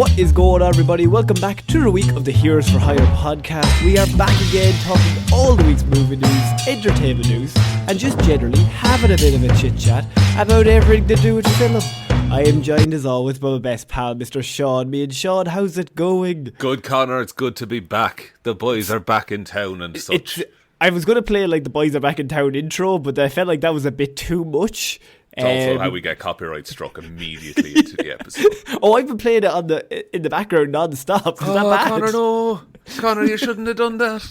What is going on, everybody? Welcome back to the week of the Heroes for Hire podcast. We are back again talking all the week's movie news, entertainment news, and just generally having a bit of a chit-chat about everything to do with film. I am joined as always by my best pal, Mr. Sean. Me and Sean, how's it going? Good, Connor. It's good to be back. The boys are back in town and such. I was going to play like the boys are back in town intro, but I felt like that was a bit too much. It's also how we get copyright struck immediately into the episode. Oh, I've been playing it in the background non-stop. Is that bad? Connor, no. Connor, you shouldn't have done that.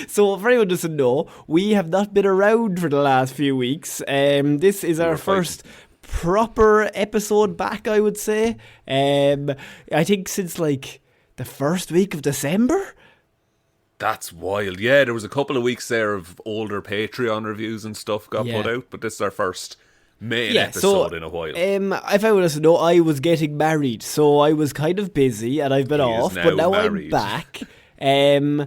So, for anyone who doesn't know, we have not been around for the last few weeks. This is our first proper episode back, I would say. I think since like the first week of December. That's wild. Yeah, there was a couple of weeks there of older Patreon reviews and stuff got put out, but this is our first main episode in a while. If I would know, I was getting married, so I was kind of busy and I've been off, but now I'm back. And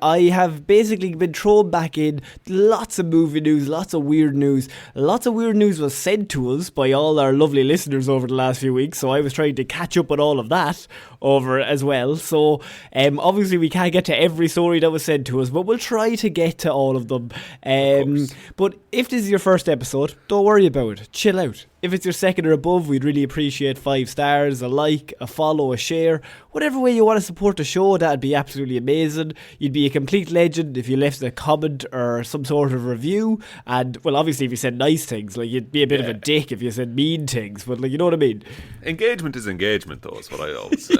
I have basically been thrown back in lots of movie news, lots of weird news. Lots of weird news was sent to us by all our lovely listeners over the last few weeks, so I was trying to catch up on all of that over as well. So obviously we can't get to every story that was sent to us, but we'll try to get to all of them. But if this is your first episode, don't worry about it. Chill out. If it's your second or above, we'd really appreciate 5 stars, a like, a follow, a share. Whatever way you want to support the show, that'd be absolutely amazing. You'd be a complete legend if you left a comment or some sort of review. And, well, obviously if you said nice things, like you'd be a bit of a dick if you said mean things, but like, you know what I mean? Engagement is engagement, though, is what I always say.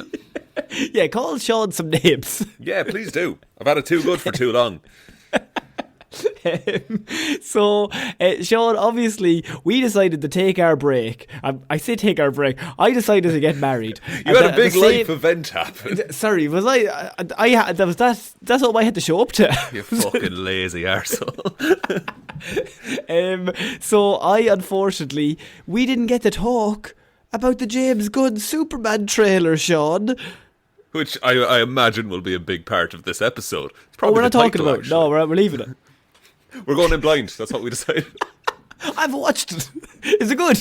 Yeah, call Sean some names. Yeah, please do. I've had it too good for too long. So, Sean, obviously, we decided to take our break. I say take our break. I decided to get married. You had a big life event happen. Sorry, was that's what I had to show up to. You fucking lazy arsehole. So, unfortunately, we didn't get to talk about the James Gunn Superman trailer, Sean. Which I imagine will be a big part of this episode. It's probably we're not talking about it. Actually. No, we're leaving it. We're going in blind. That's what we decided. I've watched it. Is it good?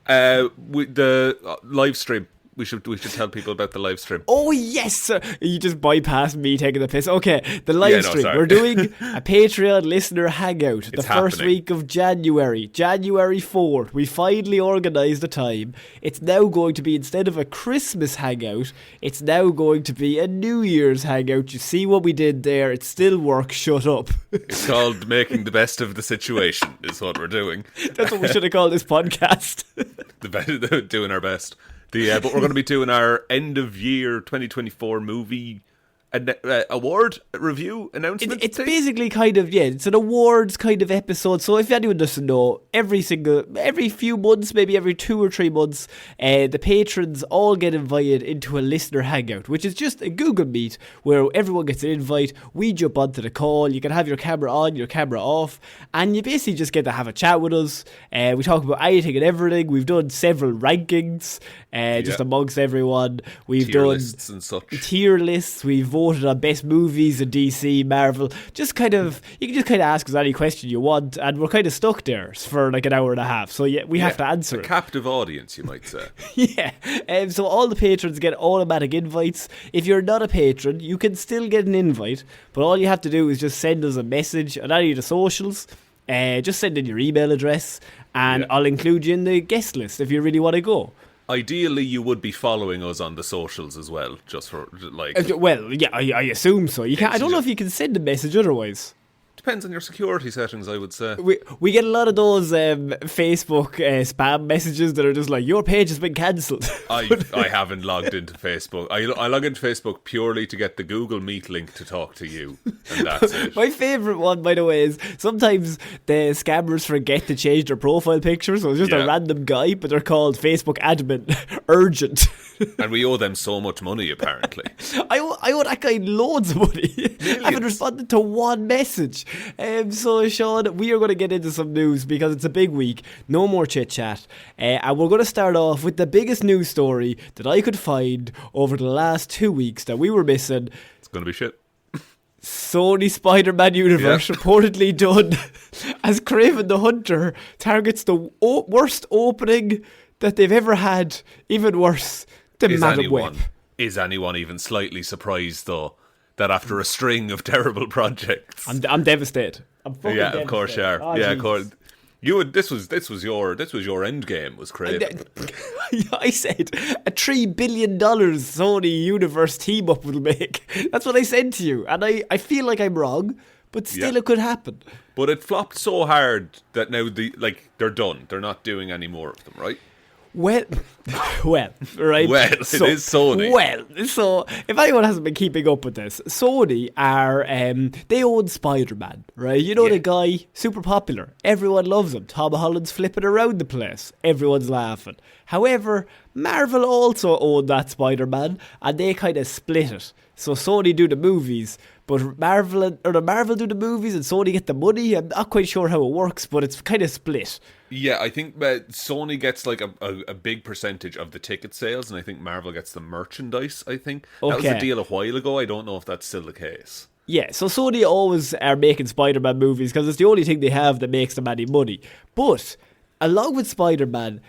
The live stream. We should tell people about the live stream. Oh, yes, sir. You just bypassed me taking the piss. Okay, the live stream. We're doing a Patreon listener hangout the first week of January 4th. We finally organised the time. It's now going to be, instead of a Christmas hangout, it's now going to be a New Year's hangout. You see what we did there? It still works. Shut up. It's called making the best of the situation is what we're doing. That's what we should have called this podcast. Doing our best. But we're going to be doing our end of year 2024 movie award review announcement. It's basically kind of, it's an awards kind of episode. So if anyone doesn't know, every few months, maybe every 2 or 3 months, the patrons all get invited into a listener hangout, which is just a Google Meet where everyone gets an invite. We jump onto the call. You can have your camera on, your camera off, and you basically just get to have a chat with us. We talk about anything and everything. We've done several rankings just amongst everyone. We've tier done lists and such. Tier lists. We've voted on best movies in DC, Marvel. You can just kind of ask us any question you want, and we're kind of stuck there for like an hour and a half. So we have to answer. A captive audience, you might say. So all the patrons get automatic invites. If you're not a patron, you can still get an invite, but all you have to do is just send us a message on any of the socials. Just send in your email address, and I'll include you in the guest list if you really want to go. Ideally, you would be following us on the socials as well, just for like. I assume so. You can't. I don't know if you can send a message otherwise. Depends on your security settings, I would say. We get a lot of those Facebook spam messages that are just like, your page has been cancelled. I haven't logged into Facebook. I log into Facebook purely to get the Google Meet link to talk to you, and that's it. My favourite one, by the way, is sometimes the scammers forget to change their profile picture, so it's just a random guy, but they're called Facebook admin urgent. And we owe them so much money, apparently. I owe that guy loads of money. I haven't responded to one message. So, Sean, we are going to get into some news because it's a big week. No more chit-chat. And we're going to start off with the biggest news story that I could find over the last 2 weeks that we were missing. It's going to be shit. Sony Spider-Man universe reportedly done as Kraven the Hunter targets the worst opening that they've ever had even worse than Madam Web. Is anyone even slightly surprised, though, that after a string of terrible projects... I'm devastated. I'm fucking devastated. Of course you are. Oh, of course. This was your end game, was Craven. I said a $3 billion Sony Universe team up will make. That's what I said to you, and I feel like I'm wrong, but still it could happen. But it flopped so hard that now they're done. They're not doing any more of them, right? Well, right. Well, so, it is Sony. Well, so if anyone hasn't been keeping up with this, Sony are they own Spider-Man, right? You know the guy, super popular. Everyone loves him. Tom Holland's flipping around the place. Everyone's laughing. However, Marvel also own that Spider-Man, and they kind of split it. So Sony do the movies, but Marvel do the movies and Sony get the money. I'm not quite sure how it works, but it's kind of split. Yeah, I think Sony gets like a big percentage of the ticket sales, and I think Marvel gets the merchandise, I think. That was the deal a while ago. I don't know if that's still the case. Yeah, so Sony always are making Spider-Man movies because it's the only thing they have that makes them any money. But, along with Spider-Man,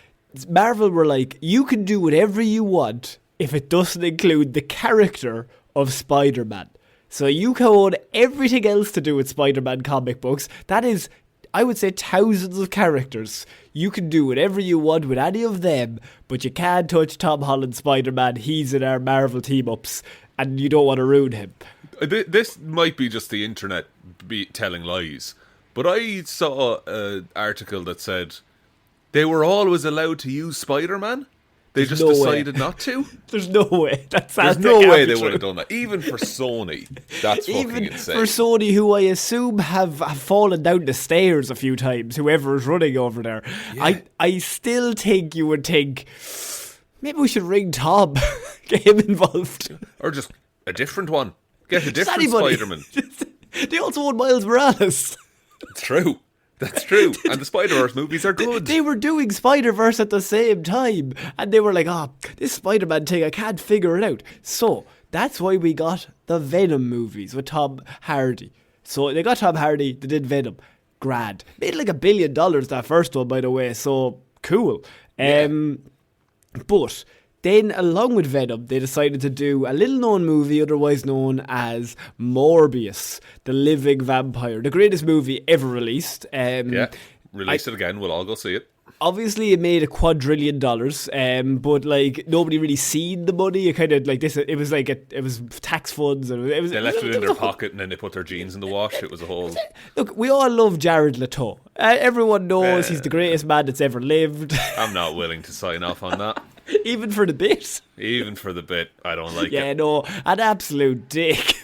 Marvel were like, you can do whatever you want if it doesn't include the character of Spider-Man. So you can own everything else to do with Spider-Man comic books. That is, I would say, thousands of characters. You can do whatever you want with any of them, but you can't touch Tom Holland's Spider-Man. He's in our Marvel team-ups, and you don't want to ruin him. This might be just the internet telling lies, but I saw an article that said they were always allowed to use Spider-Man. They just decided not to? There's no way. There's no way they would have done that. Even for Sony, that's fucking insane. For Sony, who I assume have fallen down the stairs a few times, whoever is running over there. Yeah. I still think you would think, maybe we should ring Tom, get him involved. Or just a different one. Get a different Spider-Man. They also own Miles Morales. It's true. That's true. And the Spider-Verse movies are good. They were doing Spider-Verse at the same time. And they were like, this Spider-Man thing, I can't figure it out. So, that's why we got the Venom movies with Tom Hardy. So, they got Tom Hardy, they did Venom. Grand. Made like $1 billion that first one, by the way. So, cool. Yeah. But then, along with Venom, they decided to do a little-known movie, otherwise known as Morbius, the living vampire. The greatest movie ever released. Release it again. We'll all go see it. Obviously, it made $1 quadrillion, but like nobody really seen the money. It kind of like this. It was like it was tax funds, and it was. They left it in their pocket, and then they put their jeans in the wash. It was a whole. Look, we all love Jared Leto. Everyone knows he's the greatest man that's ever lived. I'm not willing to sign off on that. Even for the bit? Even for the bit, I don't like it. Yeah, no, an absolute dick.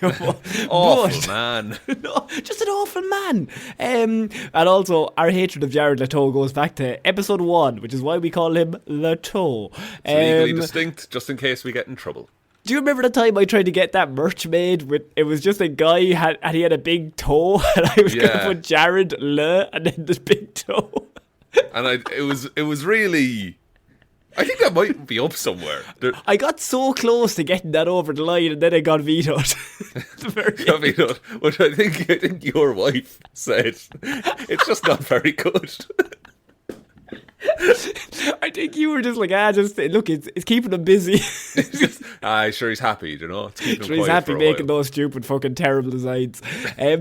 Awful man. No, just an awful man. And also, our hatred of Jared Leto goes back to episode 1, which is why we call him Leto. It's legally distinct, just in case we get in trouble. Do you remember the time I tried to get that merch made? It was just a guy, and he had a big toe, and I was going to put Jared Le, and then the big toe. And it was really... I think that might be up somewhere. I got so close to getting that over the line, and then it got vetoed. Got vetoed, which I think your wife said it's just not very good. I think you were just like, look, it's keeping him busy. Sure, he's happy, you know. It's keeping him he's happy making those stupid fucking terrible designs.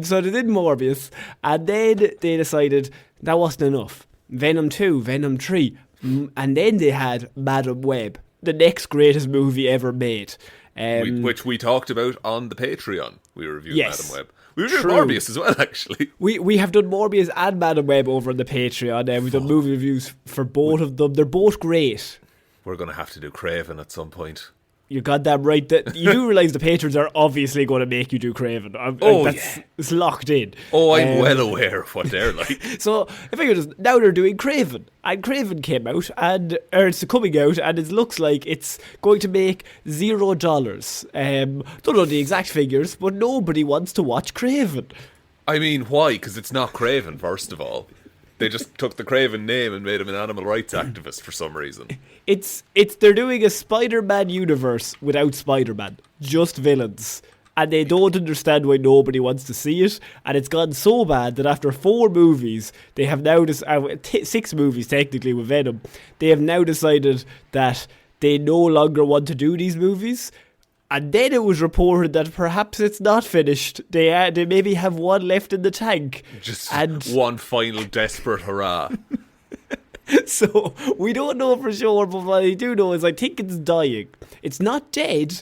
So they did Morbius, and then they decided that wasn't enough. Venom 2, Venom 3. And then they had Madam Web, the next greatest movie ever made. Which we talked about on the Patreon. We reviewed Madam Web. We reviewed Morbius as well, actually. We have done Morbius and Madam Web over on the Patreon. We've done movie reviews for both of them. They're both great. We're going to have to do Craven at some point. You got that right. You do realise the patrons are obviously going to make you do Craven. It's locked in. Oh, I'm well aware of what they're like. So, if I could just... Now they're doing Craven. And Craven came out, or it's coming out, and it looks like it's going to make $0. Don't know the exact figures, but nobody wants to watch Craven. I mean, why? Because it's not Craven, first of all. They just took the Craven name and made him an animal rights activist for some reason. They're doing a Spider-Man universe without Spider-Man, just villains, and they don't understand why nobody wants to see it. And it's gone so bad that after 4 movies, they have now 6 movies technically with Venom. They have now decided that they no longer want to do these movies. And then it was reported that perhaps it's not finished. They maybe have one left in the tank. Just one final desperate hurrah. So we don't know for sure, but what I do know is I think it's dying. It's not dead,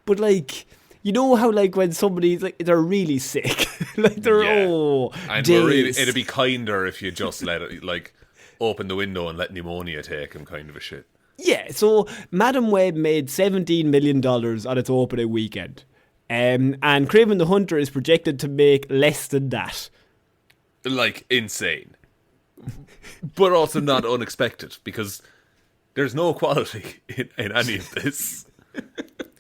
but like, you know how like when somebody's like, they're really sick, like they're and it'd be kinder if you just let it like open the window and let pneumonia take him, kind of a shit. Yeah, so Madam Web made $17 million on its opening weekend. And Kraven the Hunter is projected to make less than that. Like, insane. But also not unexpected, because there's no quality in any of this.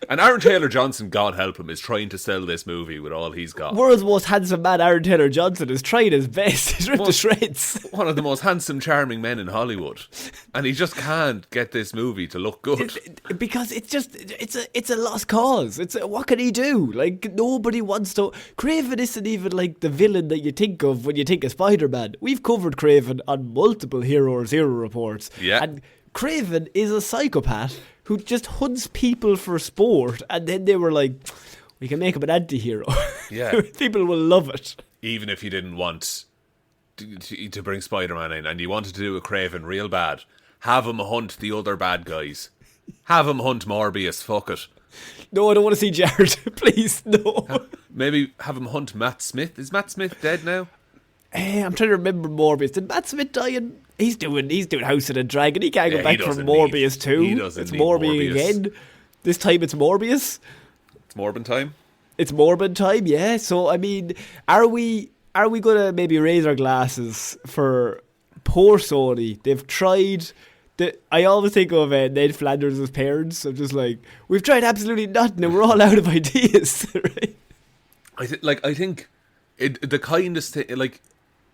And Aaron Taylor-Johnson, God help him, is trying to sell this movie with all he's got. World's most handsome man, Aaron Taylor-Johnson, is trying his best. He's ripped to shreds. One of the most handsome, charming men in Hollywood. And he just can't get this movie to look good. Because it's a lost cause. What can he do? Like, nobody wants to... Kraven isn't even like the villain that you think of when you think of Spider-Man. We've covered Kraven on multiple Hero reports. Yeah. And Kraven is a psychopath who just hunts people for sport, and then they were like, we can make him an anti-hero. Yeah. People will love it. Even if you didn't want to bring Spider-Man in, and you wanted to do a Kraven real bad, have him hunt the other bad guys. Have him hunt Morbius, fuck it. No, I don't want to see Jared. Please, no. Maybe have him hunt Matt Smith. Is Matt Smith dead now? I'm trying to remember Morbius. Did Matt Smith die? He's doing House of the Dragon. He can't go back from Morbius too. It's Morbius again. This time it's Morbius. It's Morbin time. It's Morbin time, yeah. So I mean, are we gonna maybe raise our glasses for poor Sony? They've tried. I always think of Ned Flanders' parents. I'm just like, we've tried absolutely nothing, and we're all out of ideas. Right? I think the kindest thing, like,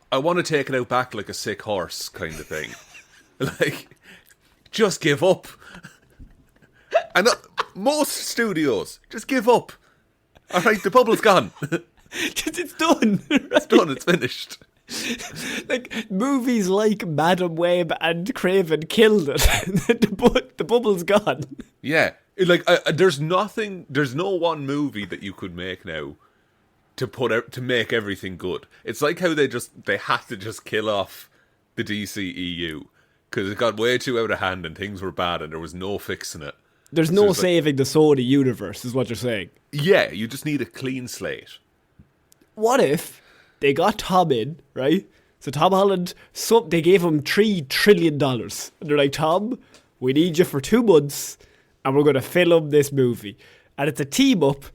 I want to take it out back like a sick horse kind of thing. Like, just give up. And most studios, just give up. All right, the bubble's gone. It's done. Right? It's done, it's finished. Like, movies like Madam Web and Kraven killed it. The bubble's gone. Yeah. Like, there's no one movie that you could make now to make everything good. It's like how they had to just kill off the DCEU because it got way too out of hand and things were bad and there was no fixing it. There's no saving the Sony universe, is what you're saying. Yeah, you just need a clean slate. What if they got Tom in, right? So Tom Holland, they gave him $3 trillion. And they're like, Tom, we need you for 2 months and we're going to film this movie. And it's a team up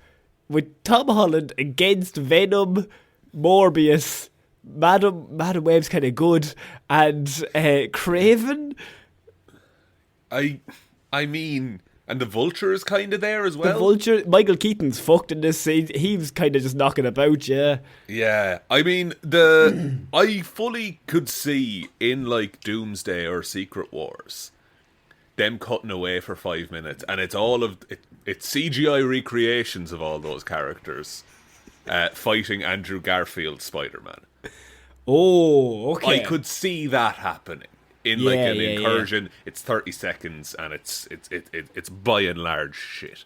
with Tom Holland against Venom, Morbius, Madam Web's kind of good, and Kraven. I mean, and the Vulture is kind of there as well. The Vulture, Michael Keaton's fucked in this. He was kind of just knocking about, yeah. Yeah, I mean, I fully could see in like Doomsday or Secret Wars them cutting away for 5 minutes, and it's all of it's CGI recreations of all those characters fighting Andrew Garfield's Spider-Man. Oh, okay. I could see that happening in an incursion. Yeah. It's 30 seconds, and it's by and large shit.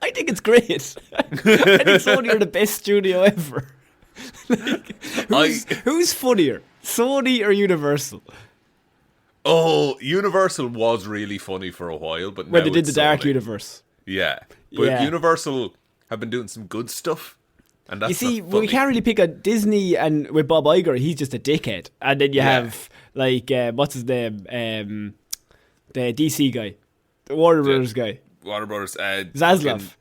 I think it's great. I think Sony are the best studio ever. Like, who's funnier, Sony or Universal? Oh, Universal was really funny for a while, but when now they did the Sony. Dark Universe. Yeah, but Universal have been doing some good stuff. And that's you see, we can't really pick a Disney, and with Bob Iger, he's just a dickhead. And then you have, like, what's his name? The DC guy. The Warner Brothers guy. Warner Brothers. Zaslav.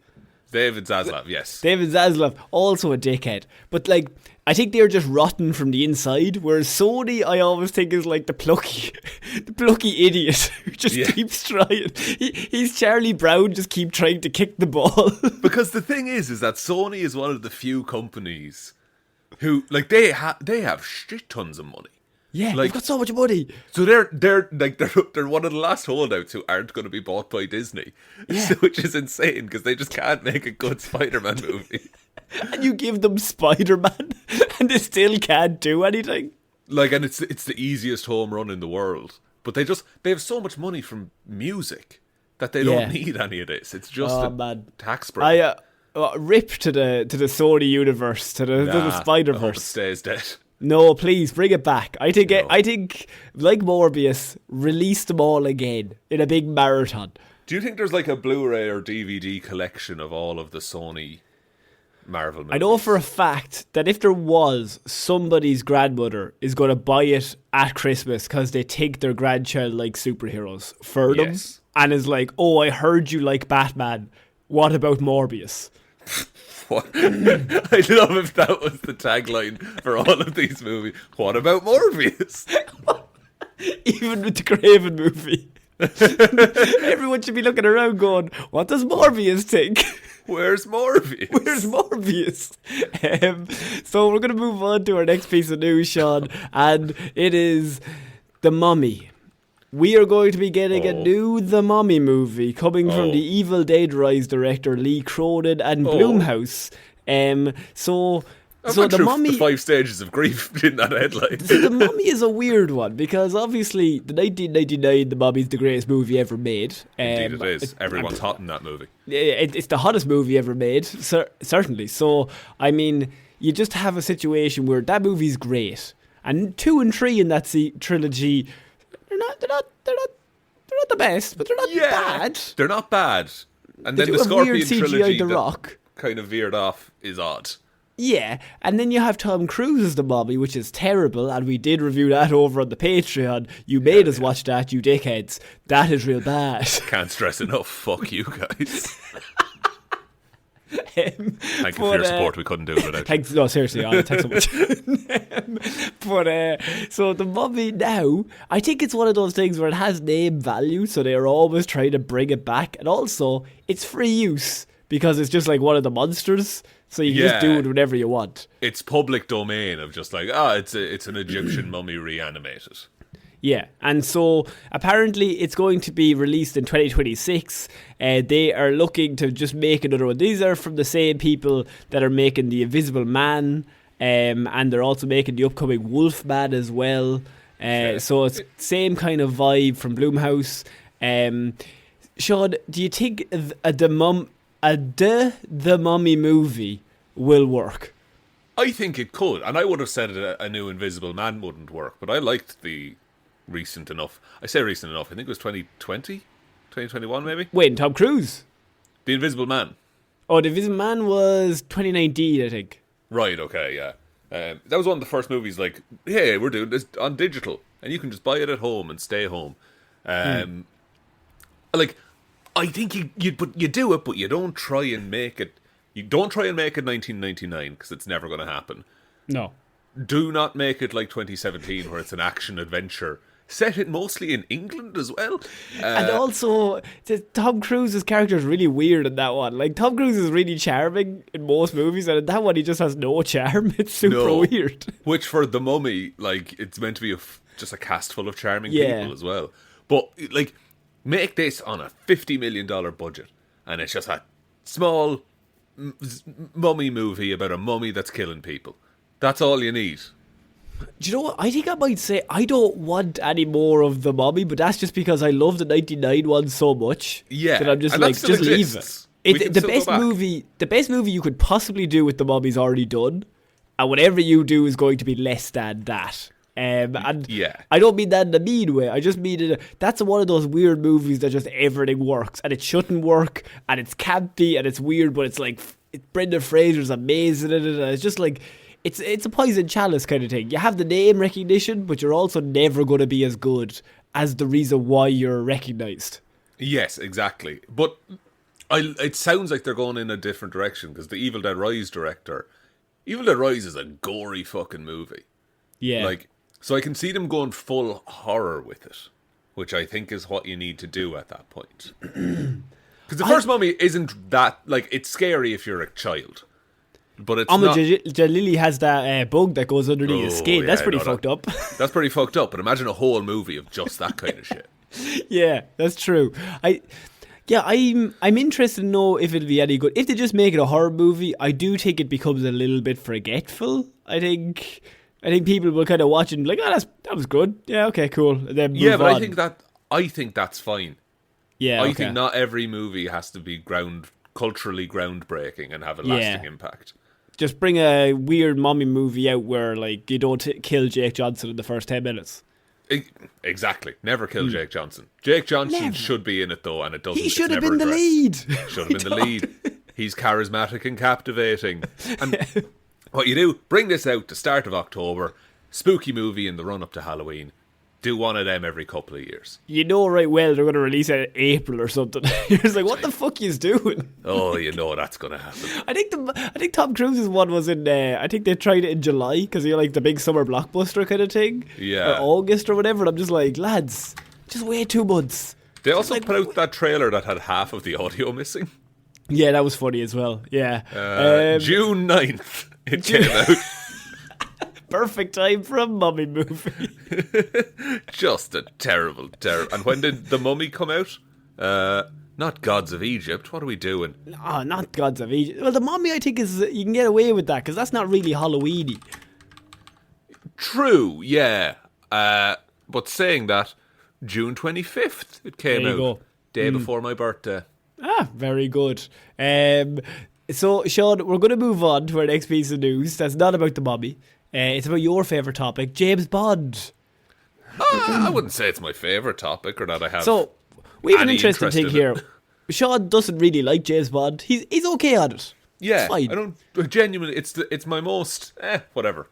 David Zaslav, yes. David Zaslav, also a dickhead. But, like, I think they're just rotten from the inside, whereas Sony, I always think, is like the plucky idiot who just keeps trying. He's Charlie Brown, just keep trying to kick the ball. Because the thing is that Sony is one of the few companies who, like, they have shit tons of money. Yeah, they've got so much money. So they're one of the last holdouts who aren't going to be bought by Disney, which is insane because they just can't make a good Spider-Man movie. And you give them Spider-Man, and they still can't do anything. Like, and it's the easiest home run in the world, but they have so much money from music that they don't need any of this. It's just a tax break. Rip to the Sony universe, to the Spider-Verse. I hope it stays dead. No, please bring it back. I think like Morbius, release them all again in a big marathon. Do you think there's like a Blu-ray or DVD collection of all of the Sony Marvel movies? I know for a fact that if there was, somebody's grandmother is going to buy it at Christmas because they think their grandchild likes superheroes for them, and is like, "Oh, I heard you like Batman. What about Morbius?" What? I'd love if that was the tagline for all of these movies. What about Morbius? Even with the Craven movie. Everyone should be looking around going, what does Morbius think? Where's Morbius? Where's Morbius? So we're going to move on to our next piece of news, Sean, and it is The Mummy. We are going to be getting a new The Mummy movie coming from the Evil Dead Rise director Lee Cronin and Blumhouse. So The Mummy, the 5 stages of grief in that headline. So The Mummy is a weird one because obviously the 1999 The Mummy is the greatest movie ever made. Indeed it is. Everyone's hot in that movie. It's the hottest movie ever made, certainly. So I mean, you just have a situation where that movie's great, and 2 and 3 in that trilogy. They're not the best, but they're not bad. They're not bad. And they then the Scorpion trilogy The Rock kind of veered off is odd. Yeah, and then you have Tom Cruise's The Mummy, which is terrible, and we did review that over on the Patreon. You made us watch that, you dickheads. That is real bad. Can't stress enough. Fuck you guys. Thank you for your support. We couldn't do it without you. No, seriously, thanks so much. So The Mummy now, I think it's one of those things where it has name value, so they're always trying to bring it back, and also it's free use because it's just like one of the monsters, so you can just do it whenever you want. It's public domain of just like, it's an Egyptian mummy reanimated. Yeah, and so apparently it's going to be released in 2026. They are looking to just make another one. These are from the same people that are making The Invisible Man, and they're also making the upcoming Wolfman as well. So it's same kind of vibe from Blumhouse. Sean, do you think The Mummy movie will work? I think it could, and I would have said a new Invisible Man wouldn't work, but I liked the recent enough. I say recent enough. I think it was 2020, 2021 maybe. Wait, Tom Cruise? The Invisible Man. Oh, The Invisible Man was 2019, I think. Right, okay, yeah. That was one of the first movies like, hey, we're doing this on digital, and you can just buy it at home and stay home. Like, I think you do it, but you don't try and make it. You don't try and make it 1999 because it's never going to happen. No. Do not make it like 2017 where it's an action adventure. Set it mostly in England as well. And also, Tom Cruise's character is really weird in that one. Like, Tom Cruise is really charming in most movies, and in that one he just has no charm. It's super weird. Which for The Mummy, like, it's meant to be just a cast full of charming people as well. But, like, make this on a $50 million budget, and it's just a small mummy movie about a mummy that's killing people. That's all you need. Do you know what? I think I might say I don't want any more of The Mummy, but that's just because I love the 99 one so much. Yeah. That I'm just like, just leave it. The best movie you could possibly do with The Mummy's already done, and whatever you do is going to be less than that. And I don't mean that in a mean way. I just mean that's one of those weird movies that just everything works, and it shouldn't work, and it's campy, and it's weird, but it's like Brendan Fraser's amazing in it, and it's just like it's a poison chalice kind of thing. You have the name recognition, but you're also never going to be as good as the reason why you're recognised. Yes, exactly. But it sounds like they're going in a different direction because the Evil Dead Rise director, Evil Dead Rise is a gory fucking movie. Yeah. Like, so I can see them going full horror with it, which I think is what you need to do at that point. Because the first Mummy isn't that, like, it's scary if you're a child. but it's not. Jalili has that bug that goes underneath his skin. That's pretty fucked up. That's pretty fucked up. But imagine a whole movie of just that kind of shit. Yeah, that's true. I'm interested to know if it'll be any good. If they just make it a horror movie, I do think it becomes a little bit forgetful. I think people will kind of watch it and be like, that was good. Yeah, okay, cool. And then move but on. I think that's fine. Yeah, I think not every movie has to be culturally groundbreaking and have a lasting impact. Just bring a weird mommy movie out where like you don't kill Jake Johnson in the first 10 minutes. Exactly. Never kill Jake Johnson. Jake Johnson should be in it though, and it doesn't. He should have been the lead. Should have been the lead. He's charismatic and captivating. And what you do, bring this out the start of October, spooky movie in the run up to Halloween. Do one of them every couple of years. You know right well they're going to release it in April or something. You're just like, what the fuck is doing? Oh, you know that's going to happen. I think Tom Cruise's one was in. I think they tried it in July because you're like the big summer blockbuster kind of thing. Yeah. Or August or whatever. And I'm just like, lads, just wait 2 months. They also put out that trailer that had half of the audio missing. Yeah, that was funny as well. Yeah. June 9th it came out. Perfect time for a mummy movie. Just a terrible. And when did The Mummy come out? Not Gods of Egypt. What are we doing? Oh, not Gods of Egypt. Well, The Mummy, I think, is you can get away with that because that's not really Halloween-y. True, yeah. But saying that, June 25th it came out. Go. Day before my birthday. Ah, very good. So, Sean, we're going to move on to our next piece of news. That's not about The Mummy. It's about your favourite topic, James Bond. I wouldn't say it's my favourite topic or that I have. So, we have an interesting thing here. Sean doesn't really like James Bond. He's okay on it. Yeah, it's fine. I don't genuinely. It's my most whatever.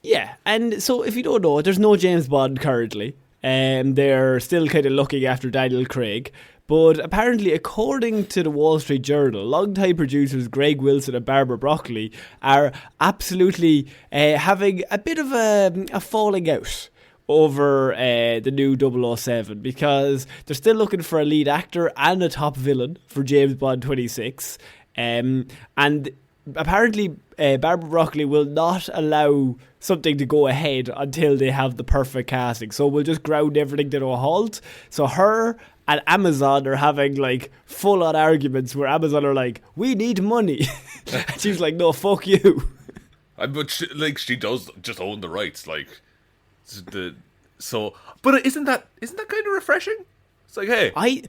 Yeah, and so if you don't know, there's no James Bond currently. They're still kind of looking after Daniel Craig. But apparently, according to the Wall Street Journal, longtime producers Greg Wilson and Barbara Broccoli are absolutely having a bit of a falling out over the new 007 because they're still looking for a lead actor and a top villain for James Bond 26. And apparently, Barbara Broccoli will not allow something to go ahead until they have the perfect casting. So we'll just ground everything to a halt. So her and Amazon are having like full on arguments where Amazon are like, we need money. And she's like, no, fuck you. But she does just own the rights, like But isn't that kind of refreshing? It's like, hey, I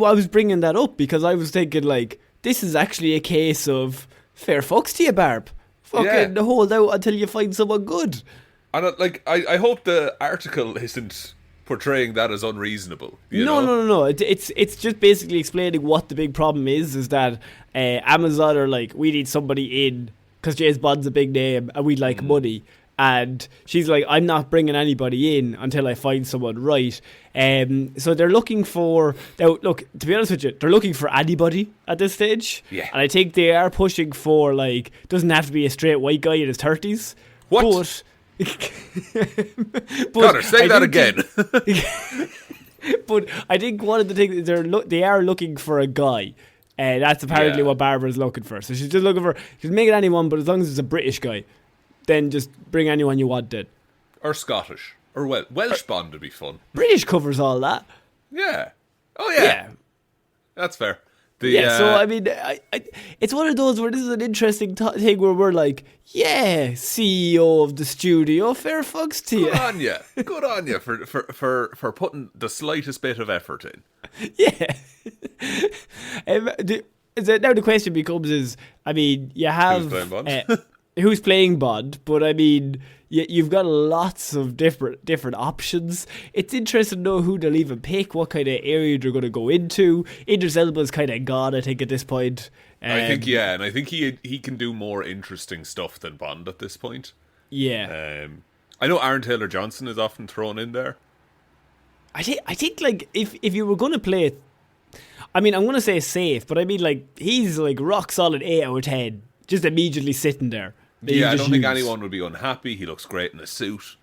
was bringing that up because I was thinking like this is actually a case of fair fucks to you, Barb. Fucking hold out until you find someone good. And I hope the article isn't portraying that as unreasonable. No. It's just basically explaining what the big problem is that Amazon are like, we need somebody in because James Bond's a big name and we'd like money. And she's like, I'm not bringing anybody in until I find someone right. So they're looking for... Now, look, to be honest with you, they're looking for anybody at this stage. Yeah. And I think they are pushing for, like, doesn't have to be a straight white guy in his 30s. What? But Connor, say that again. But I think one of the things is they are looking for a guy. That's apparently what Barbara's looking for. So she's just looking for... She's making anyone, but as long as it's a British guy, then just bring anyone you want in. Or Scottish. Or Welsh Bond would be fun. British covers all that. Yeah. Oh, yeah. That's fair. So, I mean, it's one of those where this is an interesting thing where we're like, yeah, CEO of the studio, fair fucks to you. Good on you for putting the slightest bit of effort in. Yeah. Now the question becomes I mean, you have... Who's playing Bond? Who's playing Bond, but I mean, you've got lots of different options. It's interesting to know who they'll even pick, what kind of area they're going to go into. Idris Elba's kind of gone, I think, at this point. I think he can do more interesting stuff than Bond at this point. Yeah. I know Aaron Taylor-Johnson is often thrown in there. I think like, if you were going to play it, I mean, I'm going to say safe, but I mean, like, he's like rock solid 8 out of 10, just immediately sitting there. I don't think anyone would be unhappy. He looks great in a suit.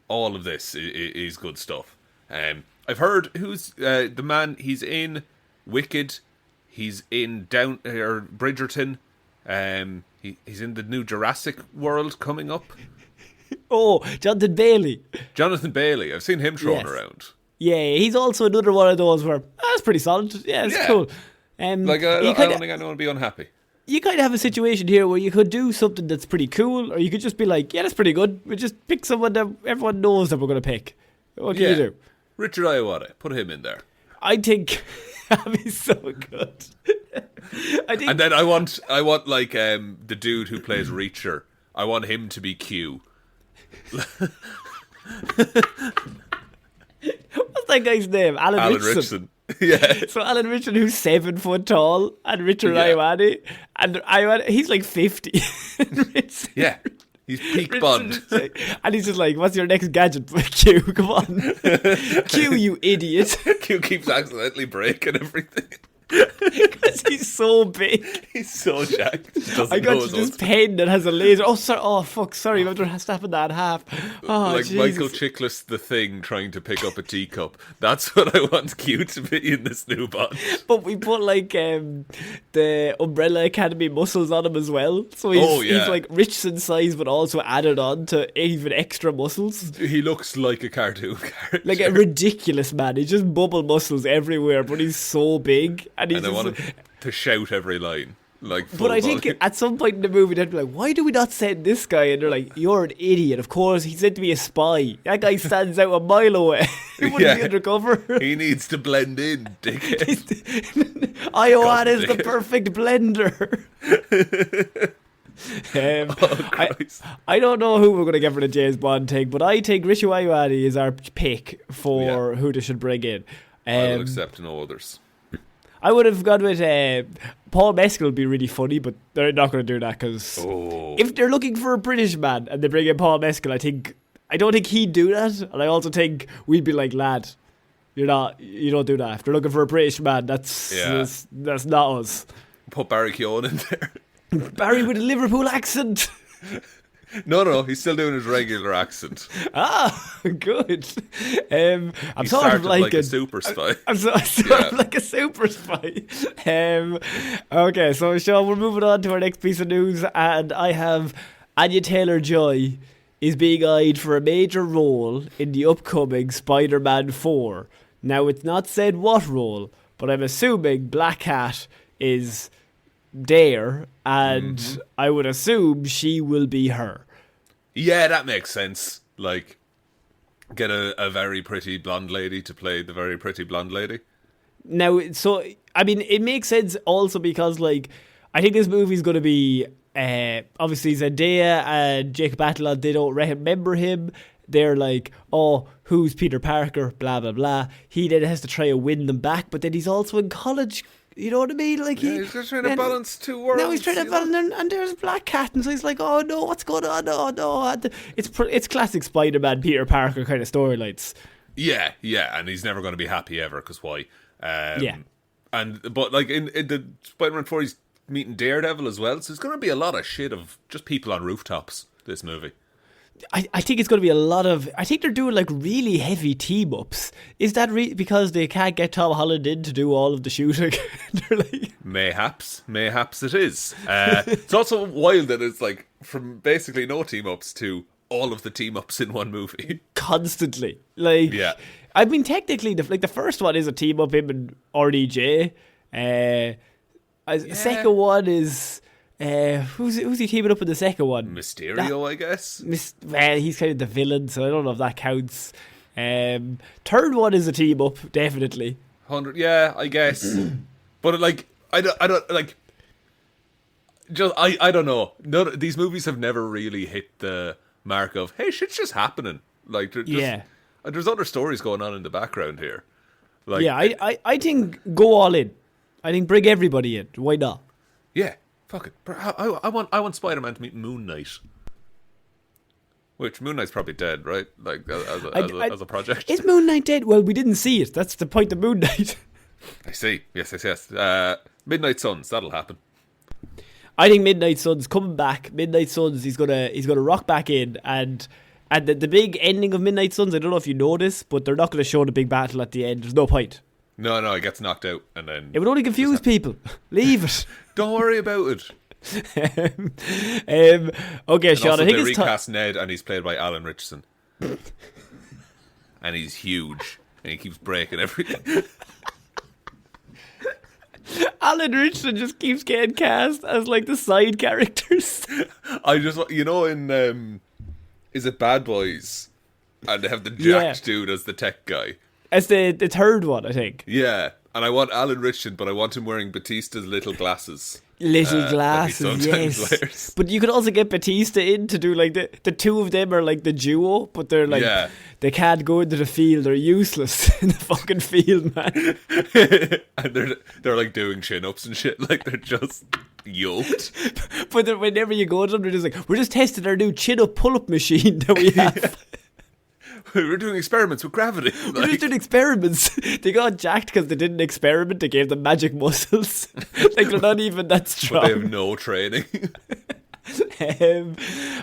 All of this is good stuff. I've heard who's the man. He's in Wicked. He's in Bridgerton. He's in the new Jurassic World coming up. Oh, Jonathan Bailey. Jonathan Bailey. I've seen him thrown around. Yeah, he's also another one of those where that's pretty solid. Yeah, it's cool. I don't think anyone would be unhappy. You kind of have a situation here where you could do something that's pretty cool, or you could just be like, yeah, that's pretty good. We just pick someone that everyone knows that we're going to pick. What can you do? Richard Ayoade. Put him in there. I think that'd be so good. And then I want like the dude who plays Reacher. I want him to be Q. What's that guy's name? Alan Richardson. Yeah. So Alan Richardson, who's 7 foot tall, and Richard Ayoade, and Ayoade, he's like 50. Yeah. He's peak Bond. And he's just like, what's your next gadget? Q, come on. Q, you idiot. Q keeps accidentally breaking everything. Because he's so big. He's so jacked. I got you this pen that has a laser. Oh, sorry. Oh, fuck. Sorry. I'm snapping that in half. Oh, like Jesus. Michael Chiklis, the Thing, trying to pick up a teacup. That's what I want Q to be in this new Bond. But we put like the Umbrella Academy muscles on him as well. So he's like Richardson size, but also added on to even extra muscles. He looks like a cartoon character. Like a ridiculous man. He's just bubble muscles everywhere, but he's so big. And I want him to shout every line. But I think at some point in the movie they'd be like, why do we not send this guy? And they're like, you're an idiot. Of course, he's meant to be a spy. That guy stands out a mile away. He wouldn't be undercover. He needs to blend in, dickhead. Ayoade is the perfect blender. I don't know who we're going to get for the James Bond thing, but I think Richard Ayoade is our pick for who they should bring in. I will accept no others. I would have gone with Paul Mescal would be really funny, but they're not going to do that because if they're looking for a British man and they bring in Paul Mescal, I don't think he'd do that, and I also think we'd be like, lad, you don't do that. If they're looking for a British man, that's not us. Put Barry Keoghan in there. Barry with a Liverpool accent. No, he's still doing his regular accent. Ah, good. I'm he sort of like a super spy. I'm sort of like a super spy. Okay, so Sean, we're moving on to our next piece of news, and I have Anya Taylor-Joy is being eyed for a major role in the upcoming Spider-Man 4. Now, it's not said what role, but I'm assuming Black Cat is there, and I would assume she will be her. Yeah, that makes sense. Like, get a very pretty blonde lady to play the very pretty blonde lady. Now, so, I mean, it makes sense also because, like, I think this movie's going to be, obviously Zendaya and Jacob Batalon, they don't remember him. They're like, oh, who's Peter Parker, blah, blah, blah. He then has to try and win them back, but then he's also in college. You know what I mean? Like he's just trying to balance two worlds. Now he's trying to balance, and there's Black Cat, and so he's like, "Oh no, what's going on? Oh no!" It's classic Spider-Man, Peter Parker kind of storylines. Yeah, and he's never going to be happy ever because why? But like in the Spider-Man 4, he's meeting Daredevil as well, so there's going to be a lot of shit of just people on rooftops. This movie. I think it's going to be a lot of... I think they're doing like really heavy team-ups. Is that because they can't get Tom Holland in to do all of the shooting? They're like... Mayhaps it is. It's also wild that it's like from basically no team-ups to all of the team-ups in one movie. Constantly. Like, yeah. I mean, technically, the first one is a team-up, him and RDJ. The second one is... who's he teaming up with the second one? Mysterio, I guess. Well, he's kind of the villain, so I don't know if that counts. Third one is a team up, definitely. 100, yeah, I guess. But like, I don't like. Just I don't know. These movies have never really hit the mark of hey, shit's just happening. Like, there's other stories going on in the background here. Like, yeah, I think go all in. I think bring everybody in. Why not? Yeah. Fuck it. I want Spider-Man to meet Moon Knight. Which, Moon Knight's probably dead, right? Like, as a project. Is Moon Knight dead? Well, we didn't see it. That's the point of Moon Knight. I see. Yes. Midnight Suns, that'll happen. I think Midnight Suns coming back. Midnight Suns, he's gonna rock back in, and the big ending of Midnight Suns, I don't know if you know this, but they're not gonna show the big battle at the end. There's no point. No, he gets knocked out, and then it would only confuse people. Leave it. Don't worry about it. Okay, And Sean, also I think they it's time. recast Ned, and he's played by Alan Richardson. And he's huge, and he keeps breaking everything. Alan Richardson just keeps getting cast as like the side characters. I just, in is it Bad Boys? And they have the jacked dude as the tech guy. As the third one, I think. Yeah, and I want Alan Richardson, but I want him wearing Batista's little glasses. Little glasses, yes. Wears. But you could also get Batista in to do like the two of them are like the duo, but they're like they can't go into the field. They're useless in the fucking field, man. And they're like doing chin ups and shit, like they're just yoked. But whenever you go to them, they're just like, we're just testing our new chin up pull up machine that we have. We're doing experiments with gravity. We're just doing experiments. They got jacked because they did an experiment. They gave them magic muscles. Like they're not even that strong. But they have no training.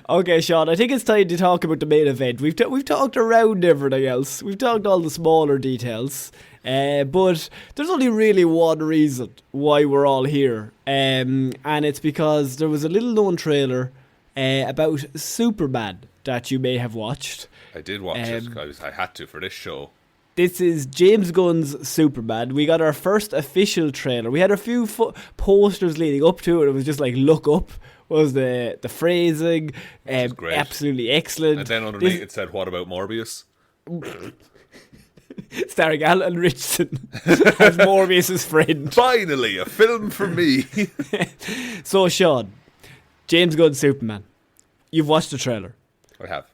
Okay, Sean, I think it's time to talk about the main event. We've talked around everything else. We've talked all the smaller details. But there's only really one reason why we're all here. And it's because there was a little known trailer about Superman that you may have watched. I did watch it. I had to for this show. This is James Gunn's Superman. We got our first official trailer. We had a few posters leading up to it. It was just like, look up was the phrasing. Great. Absolutely excellent. And then underneath it said, what about Morbius? Starring Alan Richardson as Morbius' friend. Finally, a film for me. So, Sean, James Gunn's Superman. You've watched the trailer. I have.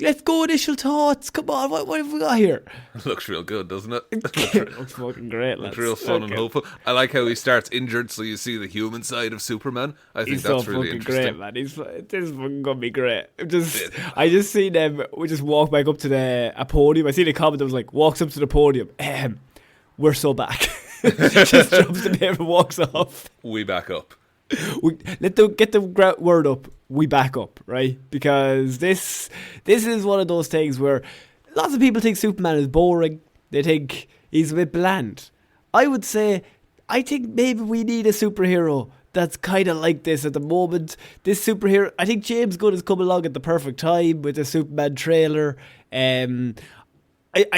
Let's go, initial thoughts. Come on, what have we got here? It looks real good, doesn't it? It looks fucking great, lads. Looks real fun and hopeful. I like how he starts injured, so you see the human side of Superman. I think that's really interesting. Great, man. This is fucking gonna be great. I just see them. We just walk back up to a podium. I see the comment that was like, walks up to the podium. We're so back. Just drops the paper and walks off. We back up. Get the word up. We back up, right? Because this is one of those things where lots of people think Superman is boring. They think he's a bit bland. I would say, I think maybe we need a superhero that's kind of like this at the moment. This superhero, I think James Gunn has come along at the perfect time with the Superman trailer. I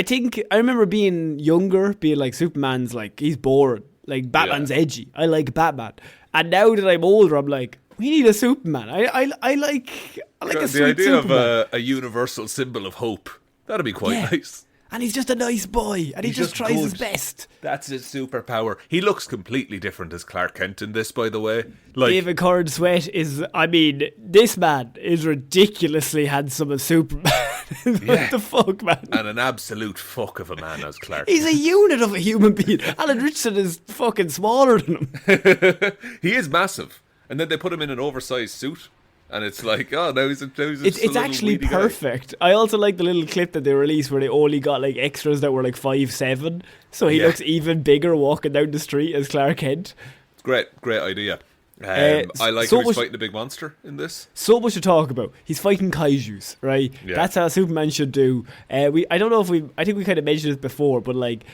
think I remember being younger, being like, Superman's like, he's boring. Like, Batman's edgy. I like Batman. And now that I'm older, I'm like, we need a Superman. I like a sweet the idea Superman. of a universal symbol of hope. That'd be quite nice. And he's just a nice boy, and he just tries his best. That's his superpower. He looks completely different as Clark Kent in this, by the way. Like, David Corn Sweat is, I mean, this man is ridiculously handsome as Superman. What the fuck, man? And an absolute fuck of a man as Clark He's a unit of a human being. Alan Richardson is fucking smaller than him. He is massive. And then they put him in an oversized suit. And it's like, oh, now he's it's actually perfect. I also like the little clip that they released where they only got like extras that were like 5'7", so he looks even bigger walking down the street as Clark Kent. Great idea. I like how he's fighting a big monster in this. So much to talk about. He's fighting kaijus, right? Yeah. That's how Superman should do. I don't know if I think we kind of mentioned this before, but like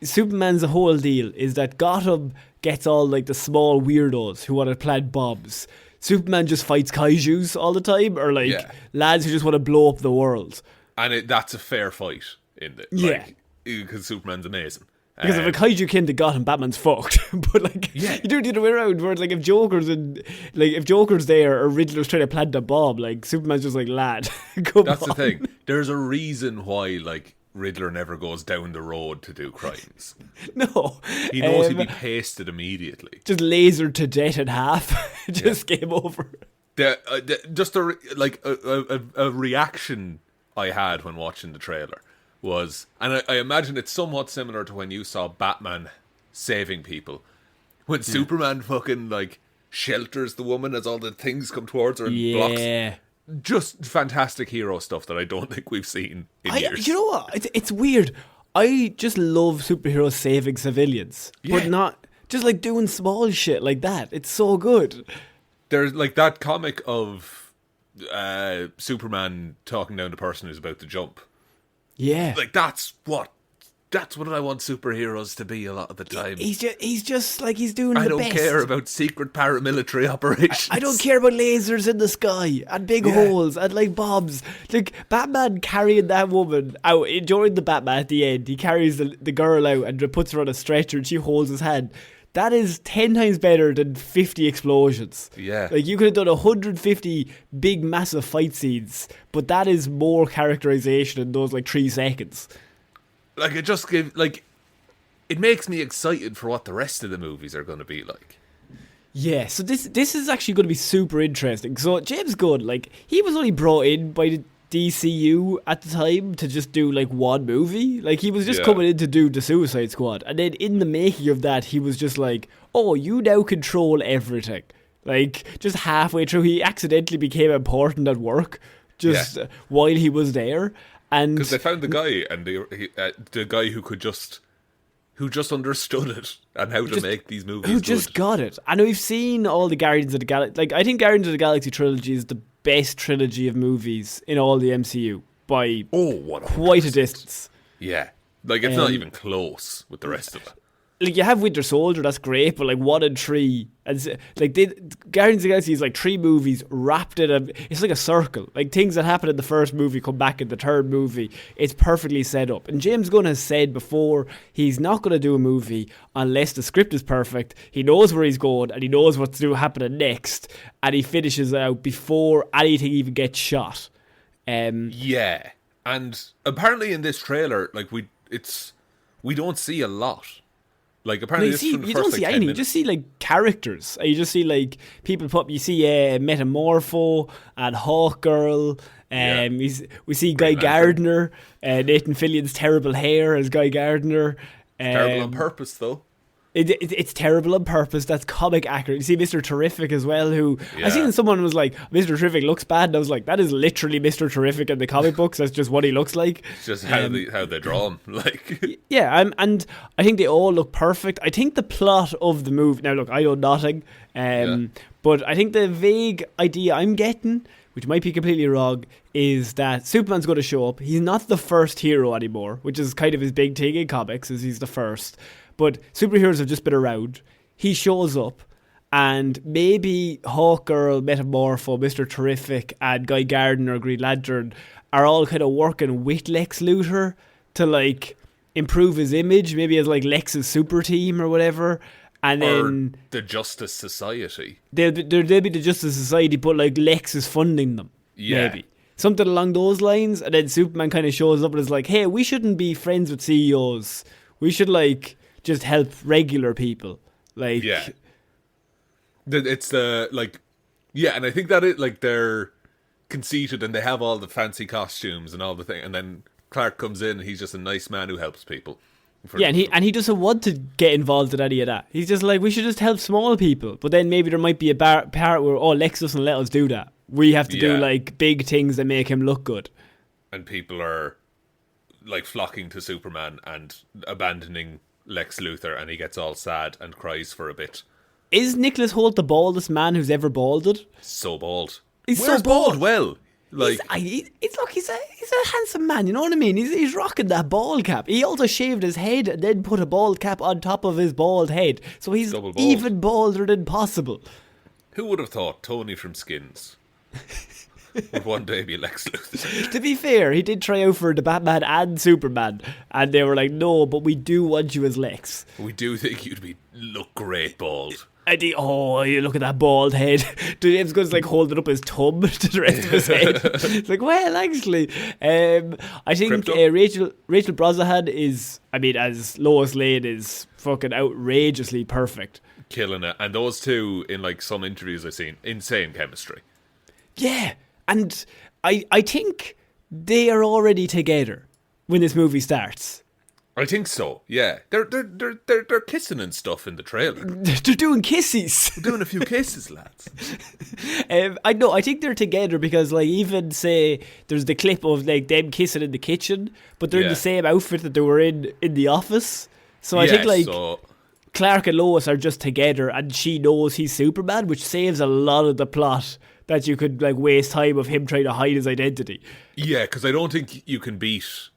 Superman's whole deal is that Gotham gets all like the small weirdos who want to plant bombs. Superman just fights kaijus all the time, or like lads who just want to blow up the world. And that's a fair fight in it. Because Superman's amazing. Because if a kaiju came to Gotham, Batman's fucked. But like, you do it the other way around, where like if Joker's there or Riddler's trying to plant a bomb, like Superman's just like, lad, come That's on. the thing. There's a reason why like Riddler never goes down the road to do crimes. No. He knows he'd be pasted immediately. Just lasered to death in half. Just game over. Just a reaction I had when watching the trailer was, and I imagine it's somewhat similar to when you saw Batman saving people. When Superman fucking like shelters the woman as all the things come towards her and blocks. Just fantastic hero stuff that I don't think we've seen in years. You know what? It's weird. I just love superheroes saving civilians, but not just like doing small shit like that. It's so good. There's like that comic of Superman talking down the person who's about to jump. Yeah. Like that's what that's what I want superheroes to be a lot of the time. He's just like he's doing the best. I don't care about secret paramilitary operations. I don't care about lasers in the sky and big holes and like bombs. Like Batman carrying that woman out during the Batman at the end. He carries the girl out and puts her on a stretcher and she holds his hand. That is 10 times better than 50 explosions. Yeah. Like, you could have done 150 big, massive fight scenes, but that is more characterization in those, 3 seconds. Like, it just gives, it makes me excited for what the rest of the movies are going to be like. Yeah, so this is actually going to be super interesting. So, James Gunn, he was only brought in by the DCU at the time to just do one movie. He was just coming in to do the Suicide Squad, and then in the making of that he was just like, oh, you now control everything. Just halfway through he accidentally became important at work while he was there, and because they found the guy, and the guy who understood it and how to make these movies who just got it. And we've seen all the Guardians of the Galaxy. I think Guardians of the Galaxy trilogy is the best trilogy of movies in all the MCU by quite a distance. Yeah. It's not even close with the rest of it. You have Winter Soldier, that's great, but 1 and 3, and Guardians of the Galaxy is 3 movies wrapped in it's like a circle. Things that happen in the first movie come back in the third movie. It's perfectly set up. And James Gunn has said before he's not going to do a movie unless the script is perfect. He knows where he's going and he knows what's happening next, and he finishes it out before anything even gets shot. Yeah, and apparently in this trailer, we don't see a lot. Apparently you don't see anything. You just see characters. You just see people pop. You see Metamorpho and Hawkgirl. We see Guy Gardner. Nathan Fillion's terrible hair as Guy Gardner. Terrible on purpose, though. It's terrible on purpose. That's comic accurate. You see Mr. Terrific as well, who I seen someone was like, Mr. Terrific looks bad, and I was like, that is literally Mr. Terrific in the comic books. That's just what he looks like. It's just how they draw him. Yeah, and I think they all look perfect. I think the plot of the movie, now look, I know nothing, but I think the vague idea I'm getting, which might be completely wrong, is that Superman's going to show up. He's not the first hero anymore, which is kind of his big thing in comics, is he's the first. But superheroes have just been around. He shows up, and maybe Hawkgirl, Metamorpho, Mr. Terrific, and Guy Gardner, Green Lantern, are all kind of working with Lex Luthor to improve his image, maybe as Lex's super team or whatever. And then the Justice Society. They'll be the Justice Society, but Lex is funding them. Yeah. Maybe. Something along those lines. And then Superman kind of shows up and is like, hey, we shouldn't be friends with CEOs. We should just help regular people. It's the and I think that it they're conceited and they have all the fancy costumes and all the thing, and then Clark comes in and he's just a nice man who helps people. And he doesn't want to get involved in any of that. He's just we should just help small people. But then maybe there might be a part where Lex doesn't let us do that. We have to do big things that make him look good. And people are flocking to Superman and abandoning Lex Luthor, and he gets all sad and cries for a bit. Is Nicholas Hoult the baldest man who's ever balded? So bald. He's so bald. Well, he's a handsome man. You know what I mean? He's rocking that bald cap. He also shaved his head and then put a bald cap on top of his bald head, so he's even balder than possible. Who would have thought Tony from Skins would one day be Lex Luthor? To be fair, he did try out for the Batman and Superman, and they were like, no, but we do want you as Lex. We do think you'd look great bald. And you look at that bald head. James Gunn's holding up his thumb to the rest of his head. It's well, actually, I think Rachel Brosnahan is, as Lois Lane, is fucking outrageously perfect. Killing it. And those two, in some interviews I've seen, insane chemistry. Yeah, and I think they are already together when this movie starts. I think so. Yeah, they're kissing and stuff in the trailer. They're doing kisses. They're doing a few kisses, lads. I know. I think they're together because, even say there's the clip of them kissing in the kitchen, but they're in the same outfit that they were in the office. So I think Clark and Lois are just together, and she knows he's Superman, which saves a lot of the plot that you could waste time of him trying to hide his identity. Yeah, because I don't think you can beat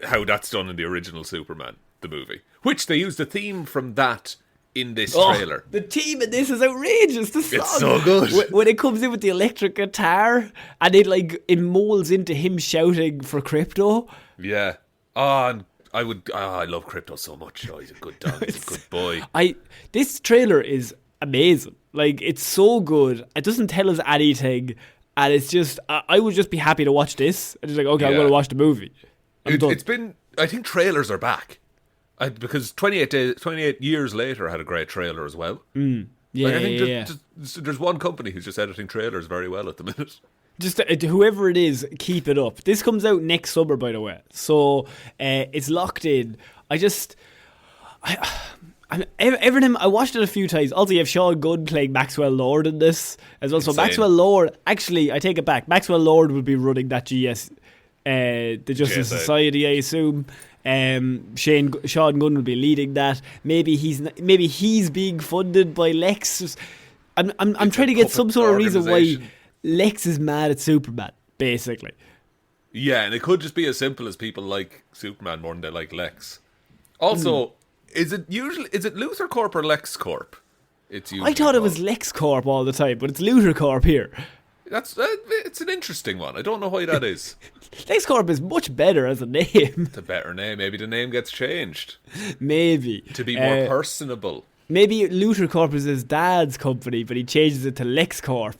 how that's done in the original Superman, the movie. Which they used the theme from that in this trailer. The theme in this is outrageous. The song. It's so good. When it comes in with the electric guitar and it molds into him shouting for Crypto. Yeah. And I love Crypto so much. Oh, he's a good dog. He's a good boy. This trailer is amazing. Like, it's so good. It doesn't tell us anything. And it's just, I would just be happy to watch this. And just like, okay, I'm going to watch the movie. It's been, I think trailers are back. Because 28 years later had a great trailer as well. Yeah, I think there's one company who's just editing trailers very well at the minute. Just whoever it is, keep it up. This comes out next summer, by the way. So it's locked in. Every time I watched it a few times. Also, you have Sean Gunn playing Maxwell Lord in this as well. So Maxwell Lord, actually, I take it back. Maxwell Lord will be running that the Justice Society, I assume. Sean Gunn will be leading that. Maybe he's being funded by Lex. I'm trying to get some sort of reason why Lex is mad at Superman, basically. Yeah, and it could just be as simple as people like Superman more than they like Lex. Also, is it Luthor Corp or Lex Corp? I thought it was Lex Corp all the time, but it's Luthor Corp here. It's an interesting one. I don't know why that is. Lex Corp is much better as a name. It's a better name. Maybe the name gets changed. Maybe. To be more personable. Maybe Luthor Corp is his dad's company, but he changes it to Lex Corp